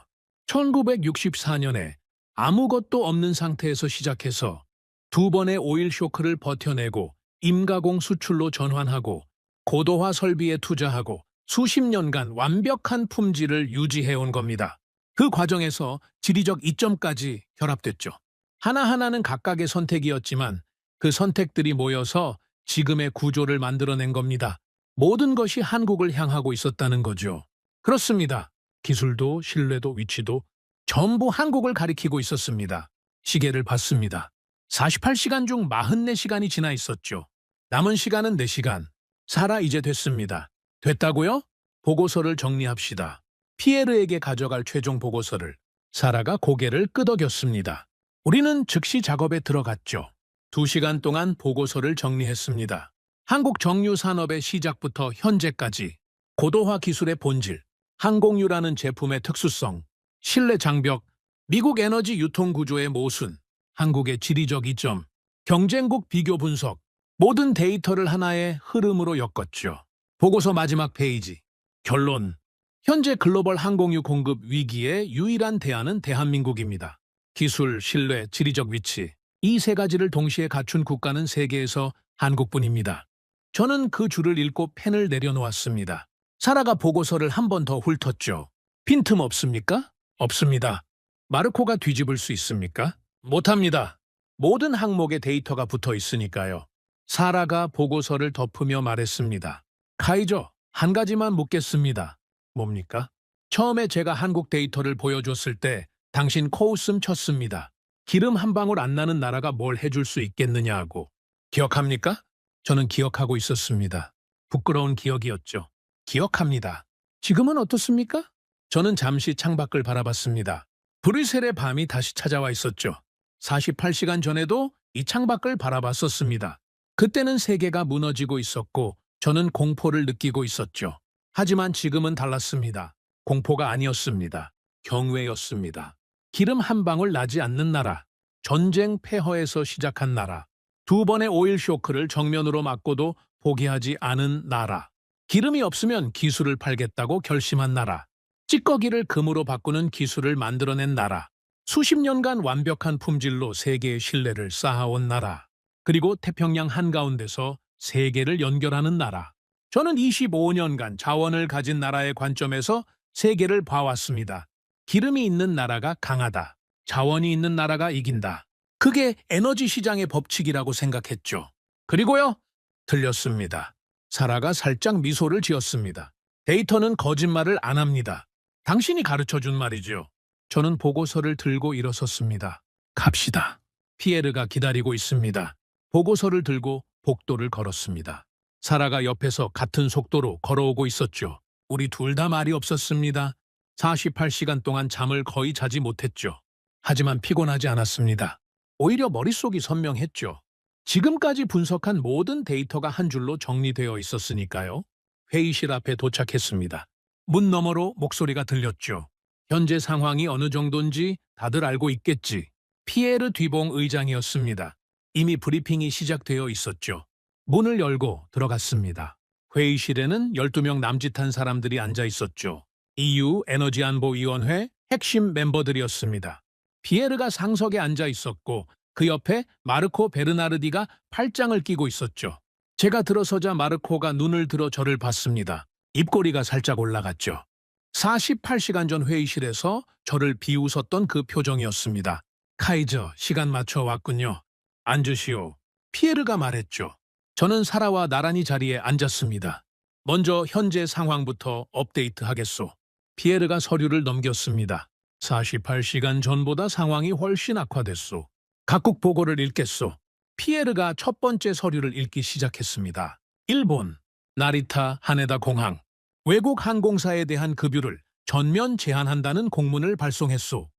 1964년에 아무것도 없는 상태에서 시작해서 두 번의 오일 쇼크를 버텨내고 임가공 수출로 전환하고 고도화 설비에 투자하고 수십 년간 완벽한 품질을 유지해온 겁니다. 그 과정에서 지리적 이점까지 결합됐죠. 하나하나는 각각의 선택이었지만 그 선택들이 모여서 지금의 구조를 만들어낸 겁니다. 모든 것이 한국을 향하고 있었다는 거죠. 그렇습니다. 기술도 신뢰도 위치도 전부 한국을 가리키고 있었습니다. 시계를 봤습니다. 48시간 중 44시간이 지나 있었죠. 남은 시간은 4시간. 사라 이제 됐습니다. 됐다고요? 보고서를 정리합시다. 피에르에게 가져갈 최종 보고서를. 사라가 고개를 끄덕였습니다. 우리는 즉시 작업에 들어갔죠. 2시간 동안 보고서를 정리했습니다. 한국 정유 산업의 시작부터 현재까지 고도화 기술의 본질, 항공유라는 제품의 특수성, 신뢰 장벽, 미국 에너지 유통 구조의 모순, 한국의 지리적 이점, 경쟁국 비교 분석, 모든 데이터를 하나의 흐름으로 엮었죠. 보고서 마지막 페이지. 결론. 현재 글로벌 항공유 공급 위기의 유일한 대안은 대한민국입니다. 기술, 신뢰, 지리적 위치. 이 3가지를 동시에 갖춘 국가는 세계에서 한국뿐입니다. 저는 그 줄을 읽고 펜을 내려놓았습니다. 사라가 보고서를 한 번 더 훑었죠. 빈틈 없습니까? 없습니다. 마르코가 뒤집을 수 있습니까? 못합니다. 모든 항목에 데이터가 붙어 있으니까요. 사라가 보고서를 덮으며 말했습니다. 카이저, 한 가지만 묻겠습니다. 뭡니까? 처음에 제가 한국 데이터를 보여줬을 때 당신 코웃음 쳤습니다. 기름 한 방울 안 나는 나라가 뭘 해줄 수 있겠느냐고. 기억합니까? 저는 기억하고 있었습니다. 부끄러운 기억이었죠. 기억합니다. 지금은 어떻습니까? 저는 잠시 창밖을 바라봤습니다. 브뤼셀의 밤이 다시 찾아와 있었죠. 48시간 전에도 이 창밖을 바라봤었습니다. 그때는 세계가 무너지고 있었고 저는 공포를 느끼고 있었죠. 하지만 지금은 달랐습니다. 공포가 아니었습니다. 경외였습니다. 기름 한 방울 나지 않는 나라, 전쟁 폐허에서 시작한 나라, 2번의 오일 쇼크를 정면으로 맞고도 포기하지 않은 나라, 기름이 없으면 기술을 팔겠다고 결심한 나라, 찌꺼기를 금으로 바꾸는 기술을 만들어낸 나라, 수십 년간 완벽한 품질로 세계의 신뢰를 쌓아온 나라, 그리고 태평양 한가운데서 세계를 연결하는 나라. 저는 25년간 자원을 가진 나라의 관점에서 세계를 봐왔습니다. 기름이 있는 나라가 강하다. 자원이 있는 나라가 이긴다. 그게 에너지 시장의 법칙이라고 생각했죠. 그리고요, 틀렸습니다. 사라가 살짝 미소를 지었습니다. 데이터는 거짓말을 안 합니다. 당신이 가르쳐준 말이죠. 저는 보고서를 들고 일어섰습니다. 갑시다. 피에르가 기다리고 있습니다. 보고서를 들고 복도를 걸었습니다. 사라가 옆에서 같은 속도로 걸어오고 있었죠. 우리 둘 다 말이 없었습니다. 48시간 동안 잠을 거의 자지 못했죠. 하지만 피곤하지 않았습니다. 오히려 머릿속이 선명했죠. 지금까지 분석한 모든 데이터가 한 줄로 정리되어 있었으니까요. 회의실 앞에 도착했습니다. 문 너머로 목소리가 들렸죠. 현재 상황이 어느 정도인지 다들 알고 있겠지. 피에르 뒤봉 의장이었습니다. 이미 브리핑이 시작되어 있었죠. 문을 열고 들어갔습니다. 회의실에는 12명 남짓한 사람들이 앉아 있었죠. EU 에너지안보위원회 핵심 멤버들이었습니다. 피에르가 상석에 앉아 있었고 그 옆에 마르코 베르나르디가 팔짱을 끼고 있었죠. 제가 들어서자 마르코가 눈을 들어 저를 봤습니다. 입꼬리가 살짝 올라갔죠. 48시간 전 회의실에서 저를 비웃었던 그 표정이었습니다. 카이저, 시간 맞춰 왔군요. 앉으시오. 피에르가 말했죠. 저는 사라와 나란히 자리에 앉았습니다. 먼저 현재 상황부터 업데이트하겠소. 피에르가 서류를 넘겼습니다. 48시간 전보다 상황이 훨씬 악화됐소. 각국 보고를 읽겠소. 피에르가 첫 번째 서류를 읽기 시작했습니다. 일본, 나리타 하네다 공항. 외국 항공사에 대한 급유를 전면 제한한다는 공문을 발송했소.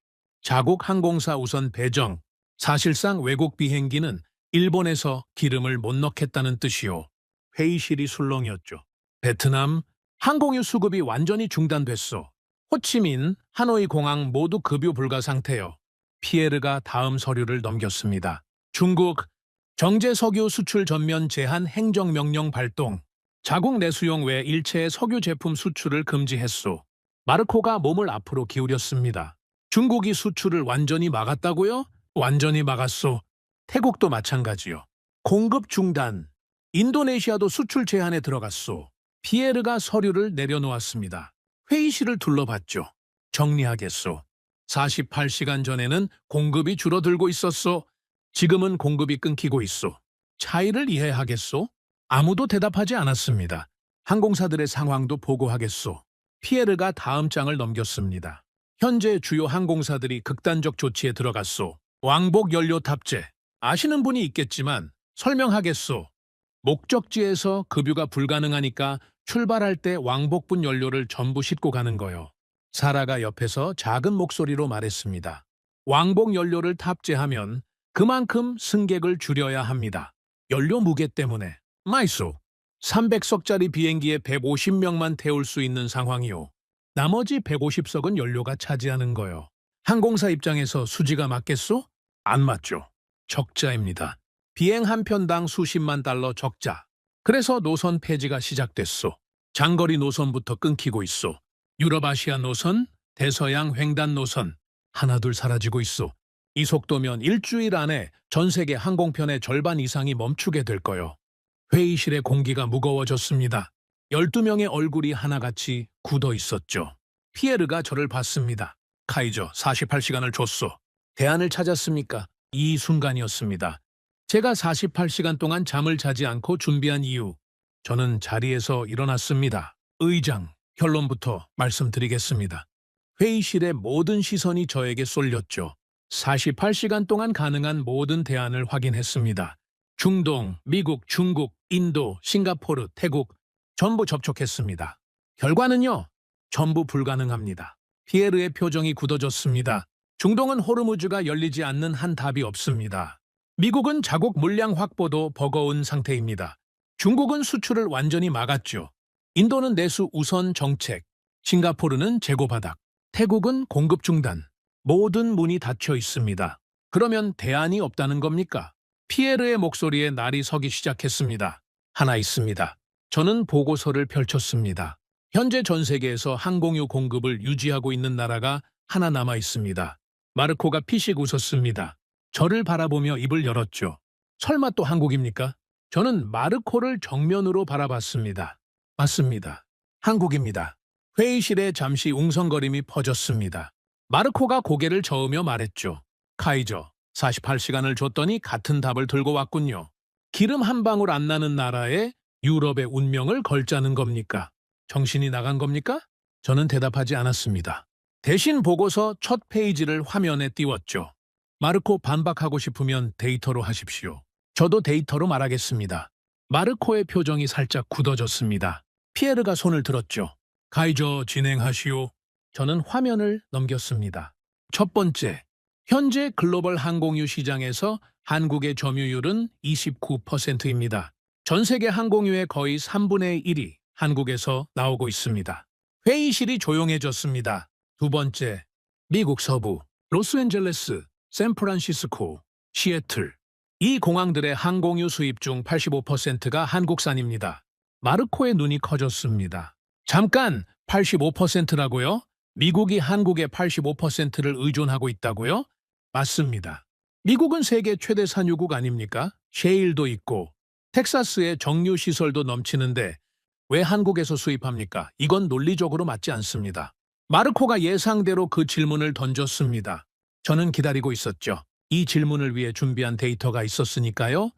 자국 항공사 우선 배정. 사실상 외국 비행기는 일본에서 기름을 못 넣겠다는 뜻이요. 회의실이 술렁이었죠. 베트남, 항공유 수급이 완전히 중단됐소. 호치민, 하노이 공항 모두 급유 불가 상태요. 피에르가 다음 서류를 넘겼습니다. 중국, 정제 석유 수출 전면 제한 행정명령 발동. 자국 내수용 외 일체의 석유 제품 수출을 금지했소. 마르코가 몸을 앞으로 기울였습니다. 중국이 수출을 완전히 막았다고요? 완전히 막았소. 태국도 마찬가지요. 공급 중단. 인도네시아도 수출 제한에 들어갔소. 피에르가 서류를 내려놓았습니다. 회의실을 둘러봤죠. 정리하겠소. 48시간 전에는 공급이 줄어들고 있었소. 지금은 공급이 끊기고 있소. 차이를 이해하겠소? 아무도 대답하지 않았습니다. 항공사들의 상황도 보고하겠소. 피에르가 다음 장을 넘겼습니다. 현재 주요 항공사들이 극단적 조치에 들어갔소. 왕복 연료 탑재. 아시는 분이 있겠지만 설명하겠소. 목적지에서 급유가 불가능하니까 출발할 때 왕복분 연료를 전부 싣고 가는 거요. 사라가 옆에서 작은 목소리로 말했습니다. 왕복 연료를 탑재하면 그만큼 승객을 줄여야 합니다. 연료 무게 때문에. 마이소. 300석짜리 비행기에 150명만 태울 수 있는 상황이요. 나머지 150석은 연료가 차지하는 거요. 항공사 입장에서 수지가 맞겠소? 안 맞죠. 적자입니다. 비행 한 편당 수십만 달러 적자. 그래서 노선 폐지가 시작됐소. 장거리 노선부터 끊기고 있소. 유럽 아시아 노선, 대서양 횡단 노선 하나둘 사라지고 있소. 이 속도면 일주일 안에 전 세계 항공편의 절반 이상이 멈추게 될 거요. 회의실의 공기가 무거워졌습니다. 12명의 얼굴이 하나같이 굳어 있었죠. 피에르가 저를 봤습니다. 카이저, 48시간을 줬소. 대안을 찾았습니까? 이 순간이었습니다. 제가 48시간 동안 잠을 자지 않고 준비한 이유. 저는 자리에서 일어났습니다. 의장, 결론부터 말씀드리겠습니다. 회의실의 모든 시선이 저에게 쏠렸죠. 48시간 동안 가능한 모든 대안을 확인했습니다. 중동, 미국, 중국, 인도, 싱가포르, 태국 전부 접촉했습니다. 결과는요, 전부 불가능합니다. 피에르의 표정이 굳어졌습니다. 중동은 호르무즈가 열리지 않는 한 답이 없습니다. 미국은 자국 물량 확보도 버거운 상태입니다. 중국은 수출을 완전히 막았죠. 인도는 내수 우선 정책, 싱가포르는 재고 바닥, 태국은 공급 중단. 모든 문이 닫혀 있습니다. 그러면 대안이 없다는 겁니까? 피에르의 목소리에 날이 서기 시작했습니다. 하나 있습니다. 저는 보고서를 펼쳤습니다. 현재 전 세계에서 항공유 공급을 유지하고 있는 나라가 하나 남아 있습니다. 마르코가 피식 웃었습니다. 저를 바라보며 입을 열었죠. 설마 또 한국입니까? 저는 마르코를 정면으로 바라봤습니다. 맞습니다. 한국입니다. 회의실에 잠시 웅성거림이 퍼졌습니다. 마르코가 고개를 저으며 말했죠. 카이저, 48시간을 줬더니 같은 답을 들고 왔군요. 기름 한 방울 안 나는 나라에 유럽의 운명을 걸자는 겁니까? 정신이 나간 겁니까? 저는 대답하지 않았습니다. 대신 보고서 첫 페이지를 화면에 띄웠죠. 마르코 반박하고 싶으면 데이터로 하십시오. 저도 데이터로 말하겠습니다. 마르코의 표정이 살짝 굳어졌습니다. 피에르가 손을 들었죠. 카이저 진행하시오. 저는 화면을 넘겼습니다. 첫 번째, 현재 글로벌 항공유 시장에서 한국의 점유율은 29%입니다. 전 세계 항공유의 거의 3분의 1이 한국에서 나오고 있습니다. 회의실이 조용해졌습니다. 두 번째, 미국 서부, 로스앤젤레스, 샌프란시스코, 시애틀. 이 공항들의 항공유 수입 중 85%가 한국산입니다. 마르코의 눈이 커졌습니다. 잠깐, 85%라고요? 미국이 한국의 85%를 의존하고 있다고요? 맞습니다. 미국은 세계 최대 산유국 아닙니까? 셰일도 있고 텍사스에 정유 시설도 넘치는데 왜 한국에서 수입합니까? 이건 논리적으로 맞지 않습니다. 마르코가 예상대로 그 질문을 던졌습니다. 저는 기다리고 있었죠. 이 질문을 위해 준비한 데이터가 있었으니까요.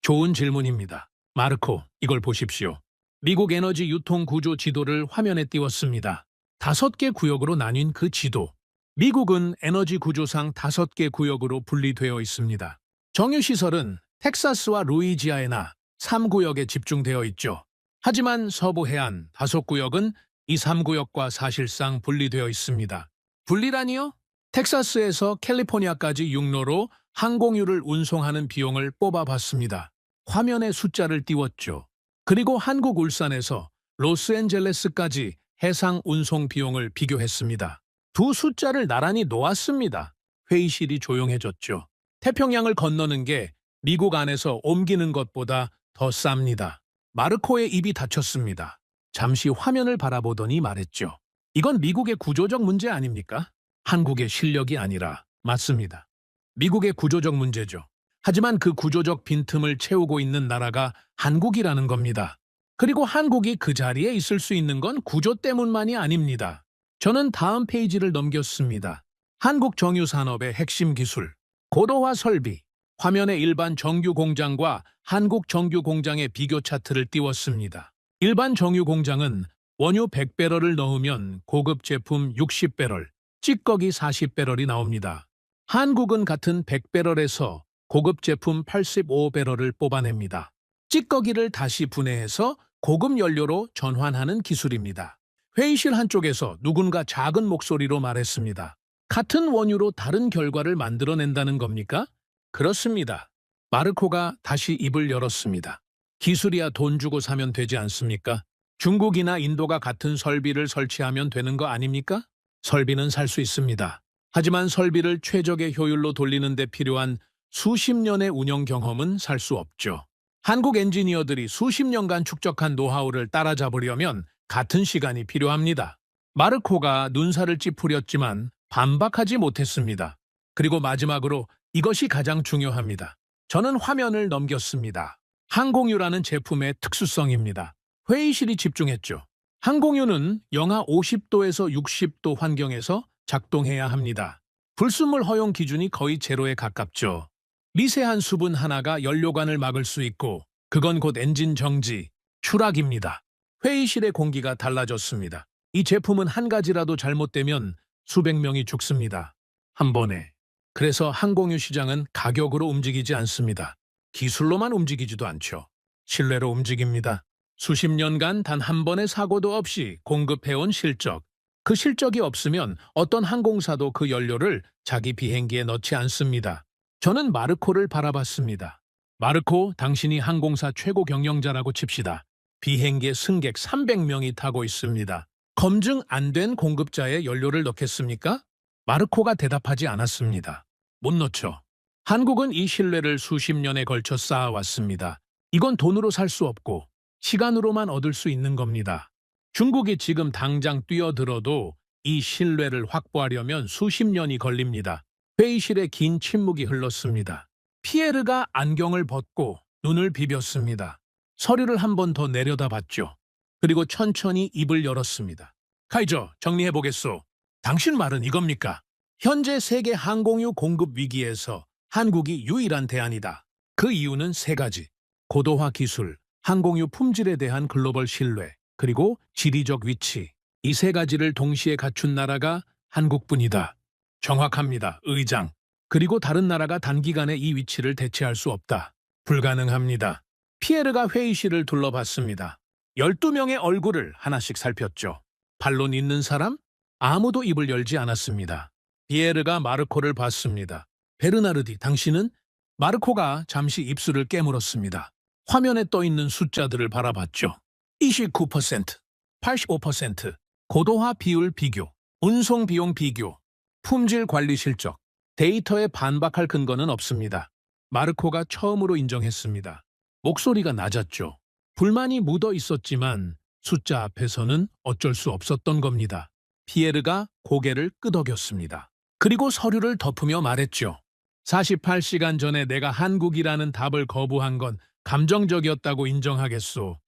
좋은 질문입니다. 마르코, 이걸 보십시오. 미국 에너지 유통 구조 지도를 화면에 띄웠습니다. 5개 구역으로 나뉜 그 지도. 미국은 에너지 구조상 5개 구역으로 분리되어 있습니다. 정유시설은 텍사스와 루이지아나 3구역에 집중되어 있죠. 하지만 서부 해안 5구역은 이 3구역과 사실상 분리되어 있습니다. 분리라니요? 텍사스에서 캘리포니아까지 육로로 항공유를 운송하는 비용을 뽑아봤습니다. 화면에 숫자를 띄웠죠. 그리고 한국 울산에서 로스앤젤레스까지 해상 운송 비용을 비교했습니다. 두 숫자를 나란히 놓았습니다. 회의실이 조용해졌죠. 태평양을 건너는 게 미국 안에서 옮기는 것보다 더 쌉니다. 마르코의 입이 닫혔습니다. 잠시 화면을 바라보더니 말했죠. 이건 미국의 구조적 문제 아닙니까? 한국의 실력이 아니라 맞습니다. 미국의 구조적 문제죠. 하지만 그 구조적 빈틈을 채우고 있는 나라가 한국이라는 겁니다. 그리고 한국이 그 자리에 있을 수 있는 건 구조 때문만이 아닙니다. 저는 다음 페이지를 넘겼습니다. 한국 정유산업의 핵심 기술, 고도화 설비, 화면에 일반 정유 공장과 한국 정유 공장의 비교 차트를 띄웠습니다. 일반 정유 공장은 원유 100배럴을 넣으면 고급 제품 60배럴, 찌꺼기 40배럴이 나옵니다. 한국은 같은 100배럴에서 고급 제품 85배럴을 뽑아냅니다. 찌꺼기를 다시 분해해서 고급 연료로 전환하는 기술입니다. 회의실 한쪽에서 누군가 작은 목소리로 말했습니다. 같은 원유로 다른 결과를 만들어낸다는 겁니까? 그렇습니다. 마르코가 다시 입을 열었습니다. 기술이야 돈 주고 사면 되지 않습니까? 중국이나 인도가 같은 설비를 설치하면 되는 거 아닙니까? 설비는 살 수 있습니다. 하지만 설비를 최적의 효율로 돌리는 데 필요한 수십 년의 운영 경험은 살 수 없죠. 한국 엔지니어들이 수십 년간 축적한 노하우를 따라잡으려면 같은 시간이 필요합니다. 마르코가 눈살을 찌푸렸지만 반박하지 못했습니다. 그리고 마지막으로 이것이 가장 중요합니다. 저는 화면을 넘겼습니다. 항공유라는 제품의 특수성입니다. 회의실이 집중했죠. 항공유는 영하 50도에서 60도 환경에서 작동해야 합니다. 불순물 허용 기준이 거의 제로에 가깝죠. 미세한 수분 하나가 연료관을 막을 수 있고 그건 곧 엔진 정지, 추락입니다. 회의실의 공기가 달라졌습니다. 이 제품은 한 가지라도 잘못되면 수백 명이 죽습니다. 한 번에. 그래서 항공유 시장은 가격으로 움직이지 않습니다. 기술로만 움직이지도 않죠. 신뢰로 움직입니다. 수십 년간 단 한 번의 사고도 없이 공급해온 실적. 그 실적이 없으면 어떤 항공사도 그 연료를 자기 비행기에 넣지 않습니다. 저는 마르코를 바라봤습니다. 마르코, 당신이 항공사 최고 경영자라고 칩시다. 비행기에 승객 300명이 타고 있습니다. 검증 안 된 공급자의 연료를 넣겠습니까? 마르코가 대답하지 않았습니다. 못 넣죠. 한국은 이 신뢰를 수십 년에 걸쳐 쌓아왔습니다. 이건 돈으로 살 수 없고 시간으로만 얻을 수 있는 겁니다. 중국이 지금 당장 뛰어들어도 이 신뢰를 확보하려면 수십 년이 걸립니다. 회의실에 긴 침묵이 흘렀습니다. 피에르가 안경을 벗고 눈을 비볐습니다. 서류를 한 번 더 내려다봤죠. 그리고 천천히 입을 열었습니다. 카이저, 정리해보겠소. 당신 말은 이겁니까? 현재 세계 항공유 공급 위기에서 한국이 유일한 대안이다. 그 이유는 세 가지. 고도화 기술, 항공유 품질에 대한 글로벌 신뢰, 그리고 지리적 위치. 이 세 가지를 동시에 갖춘 나라가 한국뿐이다. 정확합니다, 의장. 그리고 다른 나라가 단기간에 이 위치를 대체할 수 없다. 불가능합니다. 피에르가 회의실을 둘러봤습니다. 12명의 얼굴을 하나씩 살폈죠. 반론 있는 사람? 아무도 입을 열지 않았습니다. 피에르가 마르코를 봤습니다. 베르나르디, 당신은? 마르코가 잠시 입술을 깨물었습니다. 화면에 떠있는 숫자들을 바라봤죠. 29%, 85%, 고도화 비율 비교, 운송 비용 비교, 품질 관리 실적, 데이터에 반박할 근거는 없습니다. 마르코가 처음으로 인정했습니다. 목소리가 낮았죠. 불만이 묻어 있었지만 숫자 앞에서는 어쩔 수 없었던 겁니다. 피에르가 고개를 끄덕였습니다. 그리고 서류를 덮으며 말했죠. 48시간 전에 내가 한국이라는 답을 거부한 건 감정적이었다고 인정하겠소.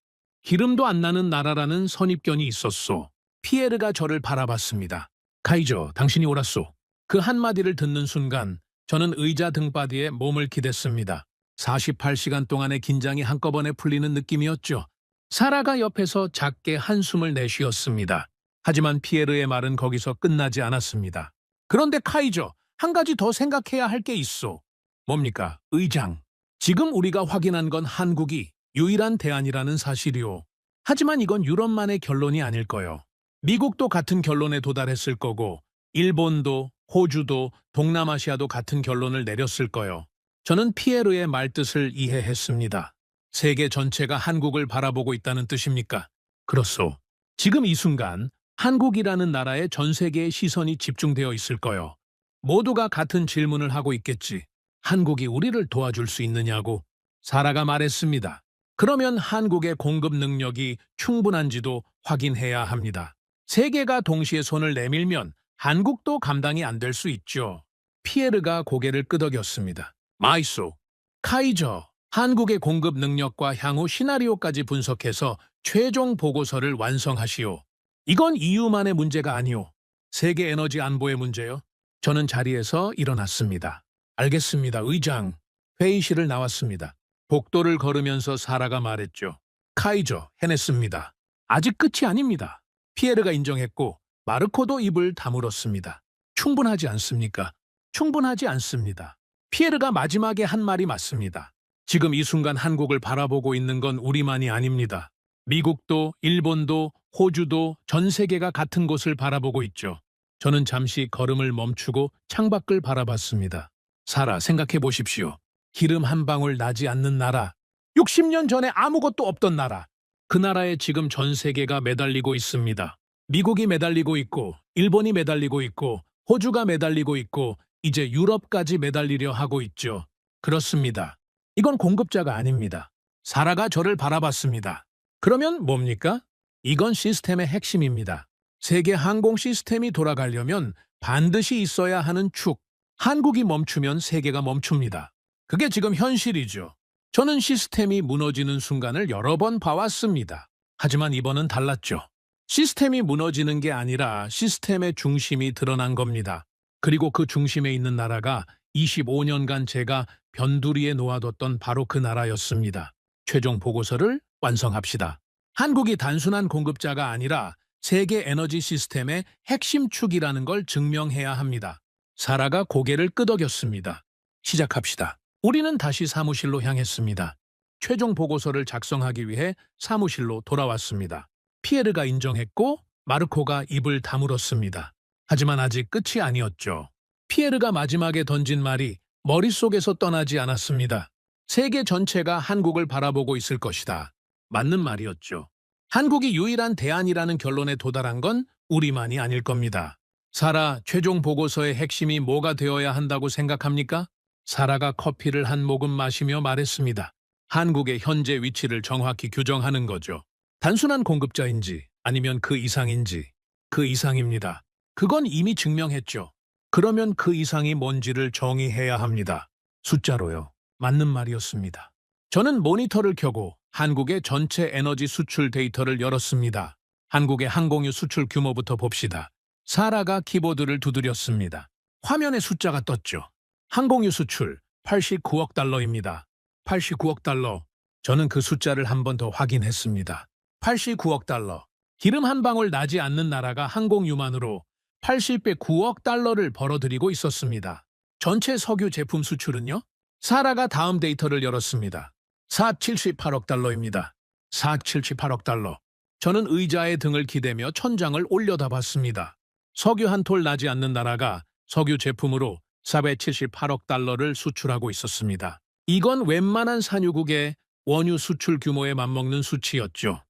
기름도 안 나는 나라라는 선입견이 있었소. 피에르가 저를 바라봤습니다. 카이저, 당신이 옳았소. 그 한마디를 듣는 순간 저는 의자 등받이에 몸을 기댔습니다. 48시간 동안의 긴장이 한꺼번에 풀리는 느낌이었죠. 사라가 옆에서 작게 한숨을 내쉬었습니다. 하지만 피에르의 말은 거기서 끝나지 않았습니다. 그런데 카이저, 한 가지 더 생각해야 할 게 있어. 뭡니까? 의장. 지금 우리가 확인한 건 한국이 유일한 대안이라는 사실이오. 하지만 이건 유럽만의 결론이 아닐 거요. 미국도 같은 결론에 도달했을 거고 일본도, 호주도, 동남아시아도 같은 결론을 내렸을 거요. 저는 피에르의 말뜻을 이해했습니다. 세계 전체가 한국을 바라보고 있다는 뜻입니까? 그렇소. 지금 이 순간 한국이라는 나라에 전 세계의 시선이 집중되어 있을 거요. 모두가 같은 질문을 하고 있겠지. 한국이 우리를 도와줄 수 있느냐고. 사라가 말했습니다. 그러면 한국의 공급 능력이 충분한지도 확인해야 합니다. 세계가 동시에 손을 내밀면 한국도 감당이 안 될 수 있죠. 피에르가 고개를 끄덕였습니다. 마이소, 카이저, 한국의 공급 능력과 향후 시나리오까지 분석해서 최종 보고서를 완성하시오. 이건 EU만의 문제가 아니오. 세계 에너지 안보의 문제요? 저는 자리에서 일어났습니다. 알겠습니다, 의장. 회의실을 나왔습니다. 복도를 걸으면서 사라가 말했죠. 카이저, 해냈습니다. 아직 끝이 아닙니다. 피에르가 인정했고 마르코도 입을 다물었습니다. 충분하지 않습니까? 충분하지 않습니다. 피에르가 마지막에 한 말이 맞습니다. 지금 이 순간 한국을 바라보고 있는 건 우리만이 아닙니다. 미국도, 일본도, 호주도 전 세계가 같은 곳을 바라보고 있죠. 저는 잠시 걸음을 멈추고 창밖을 바라봤습니다. 사라, 생각해 보십시오. 기름 한 방울 나지 않는 나라. 60년 전에 아무것도 없던 나라. 그 나라에 지금 전 세계가 매달리고 있습니다. 미국이 매달리고 있고, 일본이 매달리고 있고, 호주가 매달리고 있고, 이제 유럽까지 매달리려 하고 있죠. 그렇습니다. 이건 공급자가 아닙니다. 사라가 저를 바라봤습니다. 그러면 뭡니까? 이건 시스템의 핵심입니다. 세계 항공 시스템이 돌아가려면 반드시 있어야 하는 축. 한국이 멈추면 세계가 멈춥니다. 그게 지금 현실이죠. 저는 시스템이 무너지는 순간을 여러 번 봐왔습니다. 하지만 이번은 달랐죠. 시스템이 무너지는 게 아니라 시스템의 중심이 드러난 겁니다. 그리고 그 중심에 있는 나라가 25년간 제가 변두리에 놓아뒀던 바로 그 나라였습니다. 최종 보고서를 완성합시다. 한국이 단순한 공급자가 아니라 세계 에너지 시스템의 핵심 축이라는 걸 증명해야 합니다. 사라가 고개를 끄덕였습니다. 시작합시다. 우리는 다시 사무실로 향했습니다. 최종 보고서를 작성하기 위해 사무실로 돌아왔습니다. 피에르가 인정했고 마르코가 입을 다물었습니다. 하지만 아직 끝이 아니었죠. 피에르가 마지막에 던진 말이 머릿속에서 떠나지 않았습니다. 세계 전체가 한국을 바라보고 있을 것이다. 맞는 말이었죠. 한국이 유일한 대안이라는 결론에 도달한 건 우리만이 아닐 겁니다. 사라, 최종 보고서의 핵심이 뭐가 되어야 한다고 생각합니까? 사라가 커피를 한 모금 마시며 말했습니다. 한국의 현재 위치를 정확히 규정하는 거죠. 단순한 공급자인지 아니면 그 이상인지. 그 이상입니다. 그건 이미 증명했죠. 그러면 그 이상이 뭔지를 정의해야 합니다. 숫자로요. 맞는 말이었습니다. 저는 모니터를 켜고 한국의 전체 에너지 수출 데이터를 열었습니다. 한국의 항공유 수출 규모부터 봅시다. 사라가 키보드를 두드렸습니다. 화면에 숫자가 떴죠. 항공유 수출 89억 달러입니다. 89억 달러. 저는 그 숫자를 한 번 더 확인했습니다. 89억 달러. 기름 한 방울 나지 않는 나라가 항공유만으로 89억 달러를 벌어들이고 있었습니다. 전체 석유 제품 수출은요? 사라가 다음 데이터를 열었습니다. 478억 달러입니다. 478억 달러. 저는 의자에 등을 기대며 천장을 올려다봤습니다. 석유 한 톨 나지 않는 나라가 석유 제품으로 478억 달러를 수출하고 있었습니다. 이건 웬만한 산유국의 원유 수출 규모에 맞먹는 수치였죠.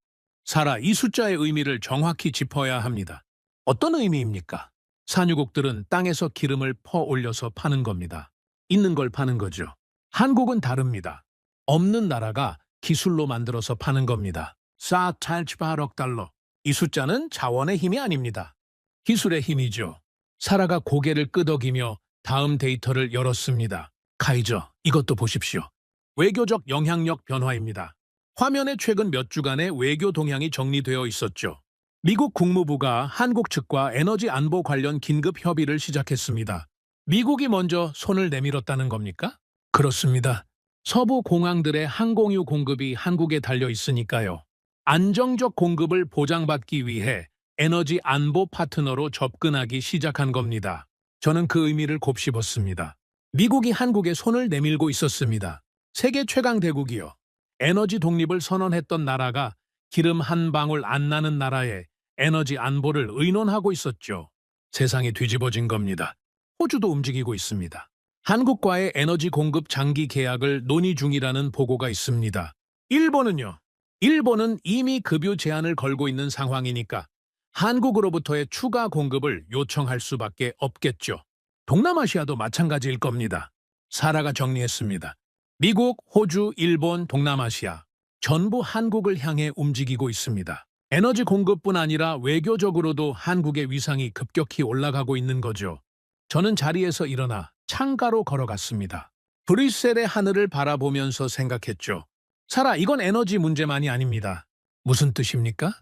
사라, 이 숫자의 의미를 정확히 짚어야 합니다. 어떤 의미입니까? 산유국들은 땅에서 기름을 퍼 올려서 파는 겁니다. 있는 걸 파는 거죠. 한국은 다릅니다. 없는 나라가 기술로 만들어서 파는 겁니다. 478억 달러. 이 숫자는 자원의 힘이 아닙니다. 기술의 힘이죠. 사라가 고개를 끄덕이며 다음 데이터를 열었습니다. 카이저, 이것도 보십시오. 외교적 영향력 변화입니다. 화면에 최근 몇 주간의 외교 동향이 정리되어 있었죠. 미국 국무부가 한국 측과 에너지 안보 관련 긴급 협의를 시작했습니다. 미국이 먼저 손을 내밀었다는 겁니까? 그렇습니다. 서부 공항들의 항공유 공급이 한국에 달려 있으니까요. 안정적 공급을 보장받기 위해 에너지 안보 파트너로 접근하기 시작한 겁니다. 저는 그 의미를 곱씹었습니다. 미국이 한국에 손을 내밀고 있었습니다. 세계 최강 대국이요. 에너지 독립을 선언했던 나라가 기름 한 방울 안 나는 나라에 에너지 안보를 의논하고 있었죠. 세상이 뒤집어진 겁니다. 호주도 움직이고 있습니다. 한국과의 에너지 공급 장기 계약을 논의 중이라는 보고가 있습니다. 일본은요? 일본은 이미 급유 제한을 걸고 있는 상황이니까 한국으로부터의 추가 공급을 요청할 수밖에 없겠죠. 동남아시아도 마찬가지일 겁니다. 사라가 정리했습니다. 미국, 호주, 일본, 동남아시아 전부 한국을 향해 움직이고 있습니다. 에너지 공급뿐 아니라 외교적으로도 한국의 위상이 급격히 올라가고 있는 거죠. 저는 자리에서 일어나 창가로 걸어갔습니다. 브뤼셀의 하늘을 바라보면서 생각했죠. 사라, 이건 에너지 문제만이 아닙니다. 무슨 뜻입니까?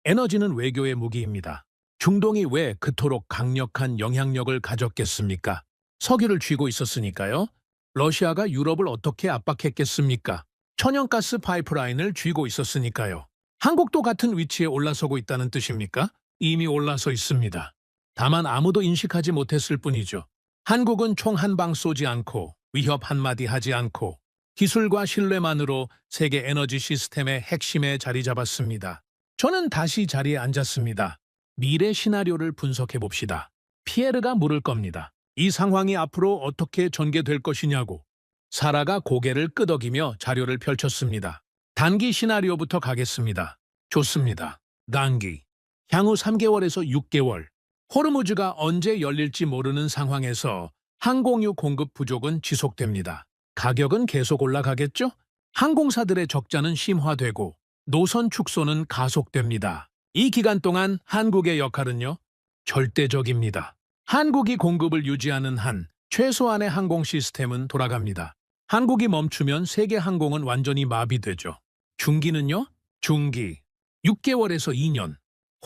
에너지는 외교의 무기입니다. 중동이 왜 그토록 강력한 영향력을 가졌겠습니까? 석유를 쥐고 있었으니까요. 러시아가 유럽을 어떻게 압박했겠습니까? 천연가스 파이프라인을 쥐고 있었으니까요. 한국도 같은 위치에 올라서고 있다는 뜻입니까? 이미 올라서 있습니다. 다만 아무도 인식하지 못했을 뿐이죠. 한국은 총 한 방 쏘지 않고 위협 한마디 하지 않고 기술과 신뢰만으로 세계 에너지 시스템의 핵심에 자리 잡았습니다. 저는 다시 자리에 앉았습니다. 미래 시나리오를 분석해 봅시다. 피에르가 물을 겁니다. 이 상황이 앞으로 어떻게 전개될 것이냐고. 사라가 고개를 끄덕이며 자료를 펼쳤습니다. 단기 시나리오부터 가겠습니다. 좋습니다. 단기. 향후 3개월에서 6개월. 호르무즈가 언제 열릴지 모르는 상황에서 항공유 공급 부족은 지속됩니다. 가격은 계속 올라가겠죠? 항공사들의 적자는 심화되고 노선 축소는 가속됩니다. 이 기간 동안 한국의 역할은요? 절대적입니다. 한국이 공급을 유지하는 한 최소한의 항공 시스템은 돌아갑니다. 한국이 멈추면 세계 항공은 완전히 마비되죠. 중기는요? 중기. 6개월에서 2년.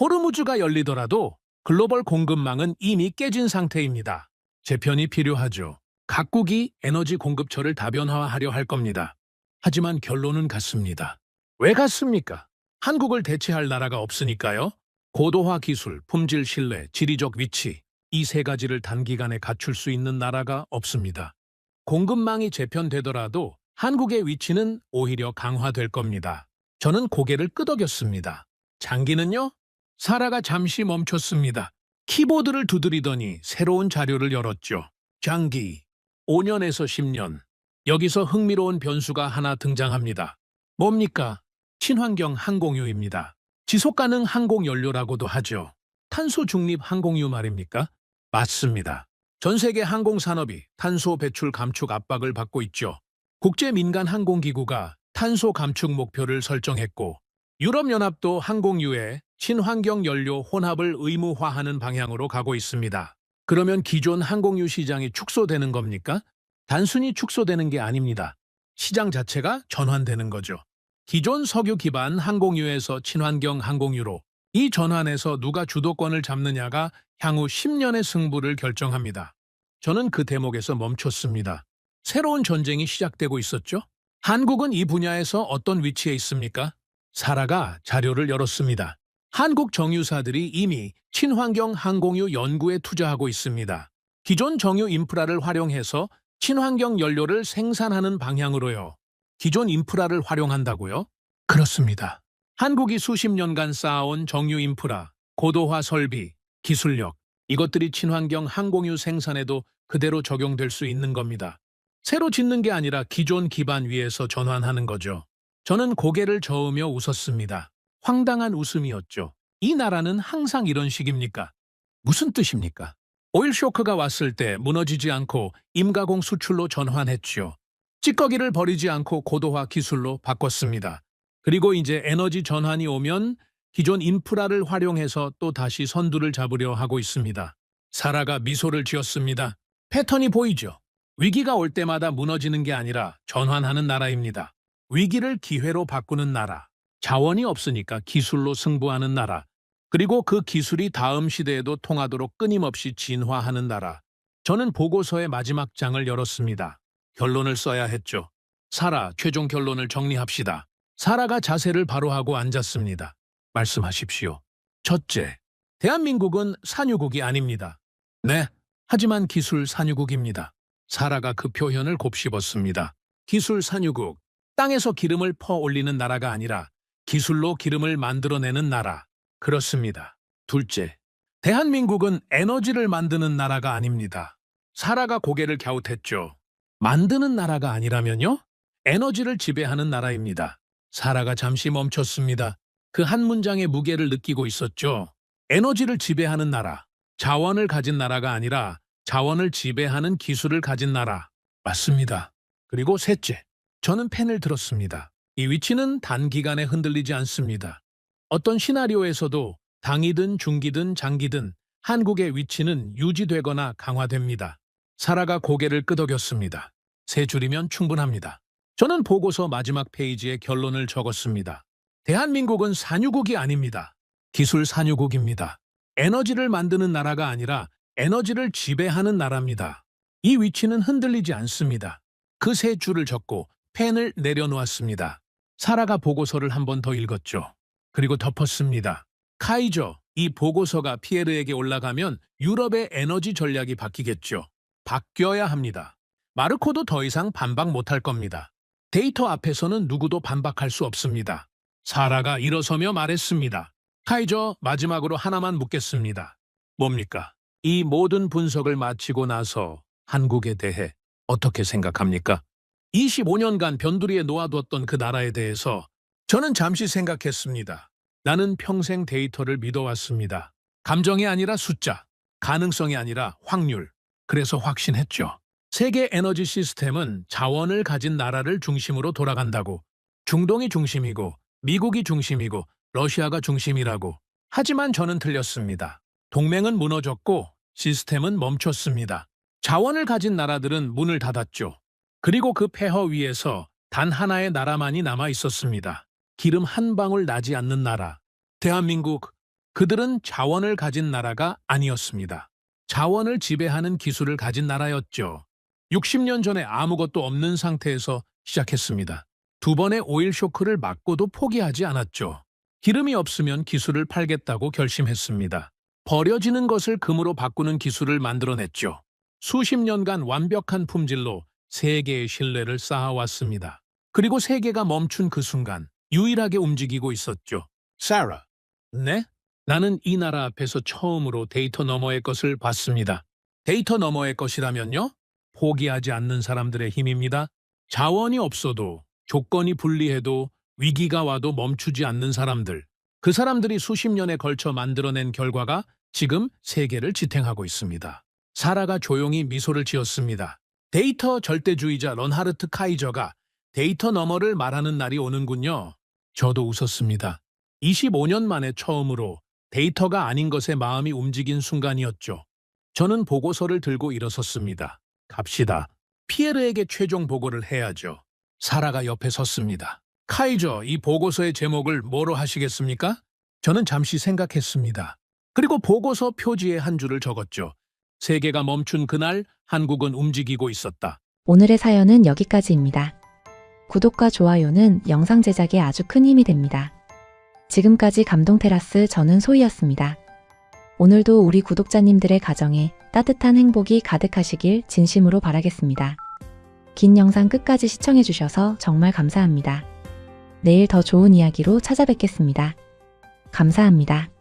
호르무즈가 열리더라도 글로벌 공급망은 이미 깨진 상태입니다. 재편이 필요하죠. 각국이 에너지 공급처를 다변화하려 할 겁니다. 하지만 결론은 같습니다. 왜 같습니까? 한국을 대체할 나라가 없으니까요. 고도화 기술, 품질 신뢰, 지리적 위치, 이 세 가지를 단기간에 갖출 수 있는 나라가 없습니다. 공급망이 재편되더라도 한국의 위치는 오히려 강화될 겁니다. 저는 고개를 끄덕였습니다. 장기는요? 사라가 잠시 멈췄습니다. 키보드를 두드리더니 새로운 자료를 열었죠. 장기, 5년에서 10년. 여기서 흥미로운 변수가 하나 등장합니다. 뭡니까? 친환경 항공유입니다. 지속가능 항공연료라고도 하죠. 탄소 중립 항공유 말입니까? 맞습니다. 전 세계 항공산업이 탄소 배출 감축 압박을 받고 있죠. 국제민간항공기구가 탄소 감축 목표를 설정했고 유럽연합도 항공유에 친환경 연료 혼합을 의무화하는 방향으로 가고 있습니다. 그러면 기존 항공유 시장이 축소되는 겁니까? 단순히 축소되는 게 아닙니다. 시장 자체가 전환되는 거죠. 기존 석유 기반 항공유에서 친환경 항공유로 이 전환에서 누가 주도권을 잡느냐가 향후 10년의 승부를 결정합니다. 저는 그 대목에서 멈췄습니다. 새로운 전쟁이 시작되고 있었죠? 한국은 이 분야에서 어떤 위치에 있습니까? 사라가 자료를 열었습니다. 한국 정유사들이 이미 친환경 항공유 연구에 투자하고 있습니다. 기존 정유 인프라를 활용해서 친환경 연료를 생산하는 방향으로요. 기존 인프라를 활용한다고요? 그렇습니다. 한국이 수십 년간 쌓아온 정유 인프라, 고도화 설비, 기술력, 이것들이 친환경 항공유 생산에도 그대로 적용될 수 있는 겁니다. 새로 짓는 게 아니라 기존 기반 위에서 전환하는 거죠. 저는 고개를 저으며 웃었습니다. 황당한 웃음이었죠. 이 나라는 항상 이런 식입니까? 무슨 뜻입니까? 오일 쇼크가 왔을 때 무너지지 않고 임가공 수출로 전환했죠. 찌꺼기를 버리지 않고 고도화 기술로 바꿨습니다. 그리고 이제 에너지 전환이 오면 기존 인프라를 활용해서 또 다시 선두를 잡으려 하고 있습니다. 사라가 미소를 지었습니다. 패턴이 보이죠? 위기가 올 때마다 무너지는 게 아니라 전환하는 나라입니다. 위기를 기회로 바꾸는 나라, 자원이 없으니까 기술로 승부하는 나라, 그리고 그 기술이 다음 시대에도 통하도록 끊임없이 진화하는 나라. 저는 보고서의 마지막 장을 열었습니다. 결론을 써야 했죠. 사라, 최종 결론을 정리합시다. 사라가 자세를 바로 하고 앉았습니다. 말씀하십시오. 첫째, 대한민국은 산유국이 아닙니다. 네, 하지만 기술 산유국입니다. 사라가 그 표현을 곱씹었습니다. 기술 산유국, 땅에서 기름을 퍼 올리는 나라가 아니라 기술로 기름을 만들어내는 나라. 그렇습니다. 둘째, 대한민국은 에너지를 만드는 나라가 아닙니다. 사라가 고개를 갸웃했죠. 만드는 나라가 아니라면요? 에너지를 지배하는 나라입니다. 사라가 잠시 멈췄습니다. 그 한 문장의 무게를 느끼고 있었죠. 에너지를 지배하는 나라, 자원을 가진 나라가 아니라 자원을 지배하는 기술을 가진 나라. 맞습니다. 그리고 셋째, 저는 펜을 들었습니다. 이 위치는 단기간에 흔들리지 않습니다. 어떤 시나리오에서도 당이든 중기든 장기든 한국의 위치는 유지되거나 강화됩니다. 사라가 고개를 끄덕였습니다. 세 줄이면 충분합니다. 저는 보고서 마지막 페이지에 결론을 적었습니다. 대한민국은 산유국이 아닙니다. 기술 산유국입니다. 에너지를 만드는 나라가 아니라 에너지를 지배하는 나라입니다. 이 위치는 흔들리지 않습니다. 그 세 줄을 적고 펜을 내려놓았습니다. 사라가 보고서를 한 번 더 읽었죠. 그리고 덮었습니다. 카이저, 이 보고서가 피에르에게 올라가면 유럽의 에너지 전략이 바뀌겠죠. 바뀌어야 합니다. 마르코도 더 이상 반박 못할 겁니다. 데이터 앞에서는 누구도 반박할 수 없습니다. 사라가 일어서며 말했습니다. 카이저, 마지막으로 하나만 묻겠습니다. 뭡니까? 이 모든 분석을 마치고 나서 한국에 대해 어떻게 생각합니까? 25년간 변두리에 놓아두었던 그 나라에 대해서 저는 잠시 생각했습니다. 나는 평생 데이터를 믿어왔습니다. 감정이 아니라 숫자, 가능성이 아니라 확률. 그래서 확신했죠. 세계 에너지 시스템은 자원을 가진 나라를 중심으로 돌아간다고. 중동이 중심이고, 미국이 중심이고, 러시아가 중심이라고. 하지만 저는 틀렸습니다. 동맹은 무너졌고 시스템은 멈췄습니다. 자원을 가진 나라들은 문을 닫았죠. 그리고 그 폐허 위에서 단 하나의 나라만이 남아 있었습니다. 기름 한 방울 나지 않는 나라. 대한민국. 그들은 자원을 가진 나라가 아니었습니다. 자원을 지배하는 기술을 가진 나라였죠. 60년 전에 아무것도 없는 상태에서 시작했습니다. 두 번의 오일 쇼크를 맞고도 포기하지 않았죠. 기름이 없으면 기술을 팔겠다고 결심했습니다. 버려지는 것을 금으로 바꾸는 기술을 만들어냈죠. 수십 년간 완벽한 품질로 세계의 신뢰를 쌓아왔습니다. 그리고 세계가 멈춘 그 순간 유일하게 움직이고 있었죠. 사라. 네? 나는 이 나라 앞에서 처음으로 데이터 너머의 것을 봤습니다. 데이터 너머의 것이라면요? 포기하지 않는 사람들의 힘입니다. 자원이 없어도, 조건이 불리해도, 위기가 와도 멈추지 않는 사람들. 그 사람들이 수십 년에 걸쳐 만들어낸 결과가 지금 세계를 지탱하고 있습니다. 사라가 조용히 미소를 지었습니다. 데이터 절대주의자 런하르트 카이저가 데이터 너머를 말하는 날이 오는군요. 저도 웃었습니다. 25년 만에 처음으로 데이터가 아닌 것에 마음이 움직인 순간이었죠. 저는 보고서를 들고 일어섰습니다. 갑시다. 피에르에게 최종 보고를 해야죠. 사라가 옆에 섰습니다. 카이저, 이 보고서의 제목을 뭐로 하시겠습니까? 저는 잠시 생각했습니다. 그리고 보고서 표지에 한 줄을 적었죠. 세계가 멈춘 그날 한국은 움직이고 있었다. 오늘의 사연은 여기까지입니다. 구독과 좋아요는 영상 제작에 아주 큰 힘이 됩니다. 지금까지 감동테라스 저는 소희였습니다. 오늘도 우리 구독자님들의 가정에 따뜻한 행복이 가득하시길 진심으로 바라겠습니다. 긴 영상 끝까지 시청해주셔서 정말 감사합니다. 내일 더 좋은 이야기로 찾아뵙겠습니다. 감사합니다.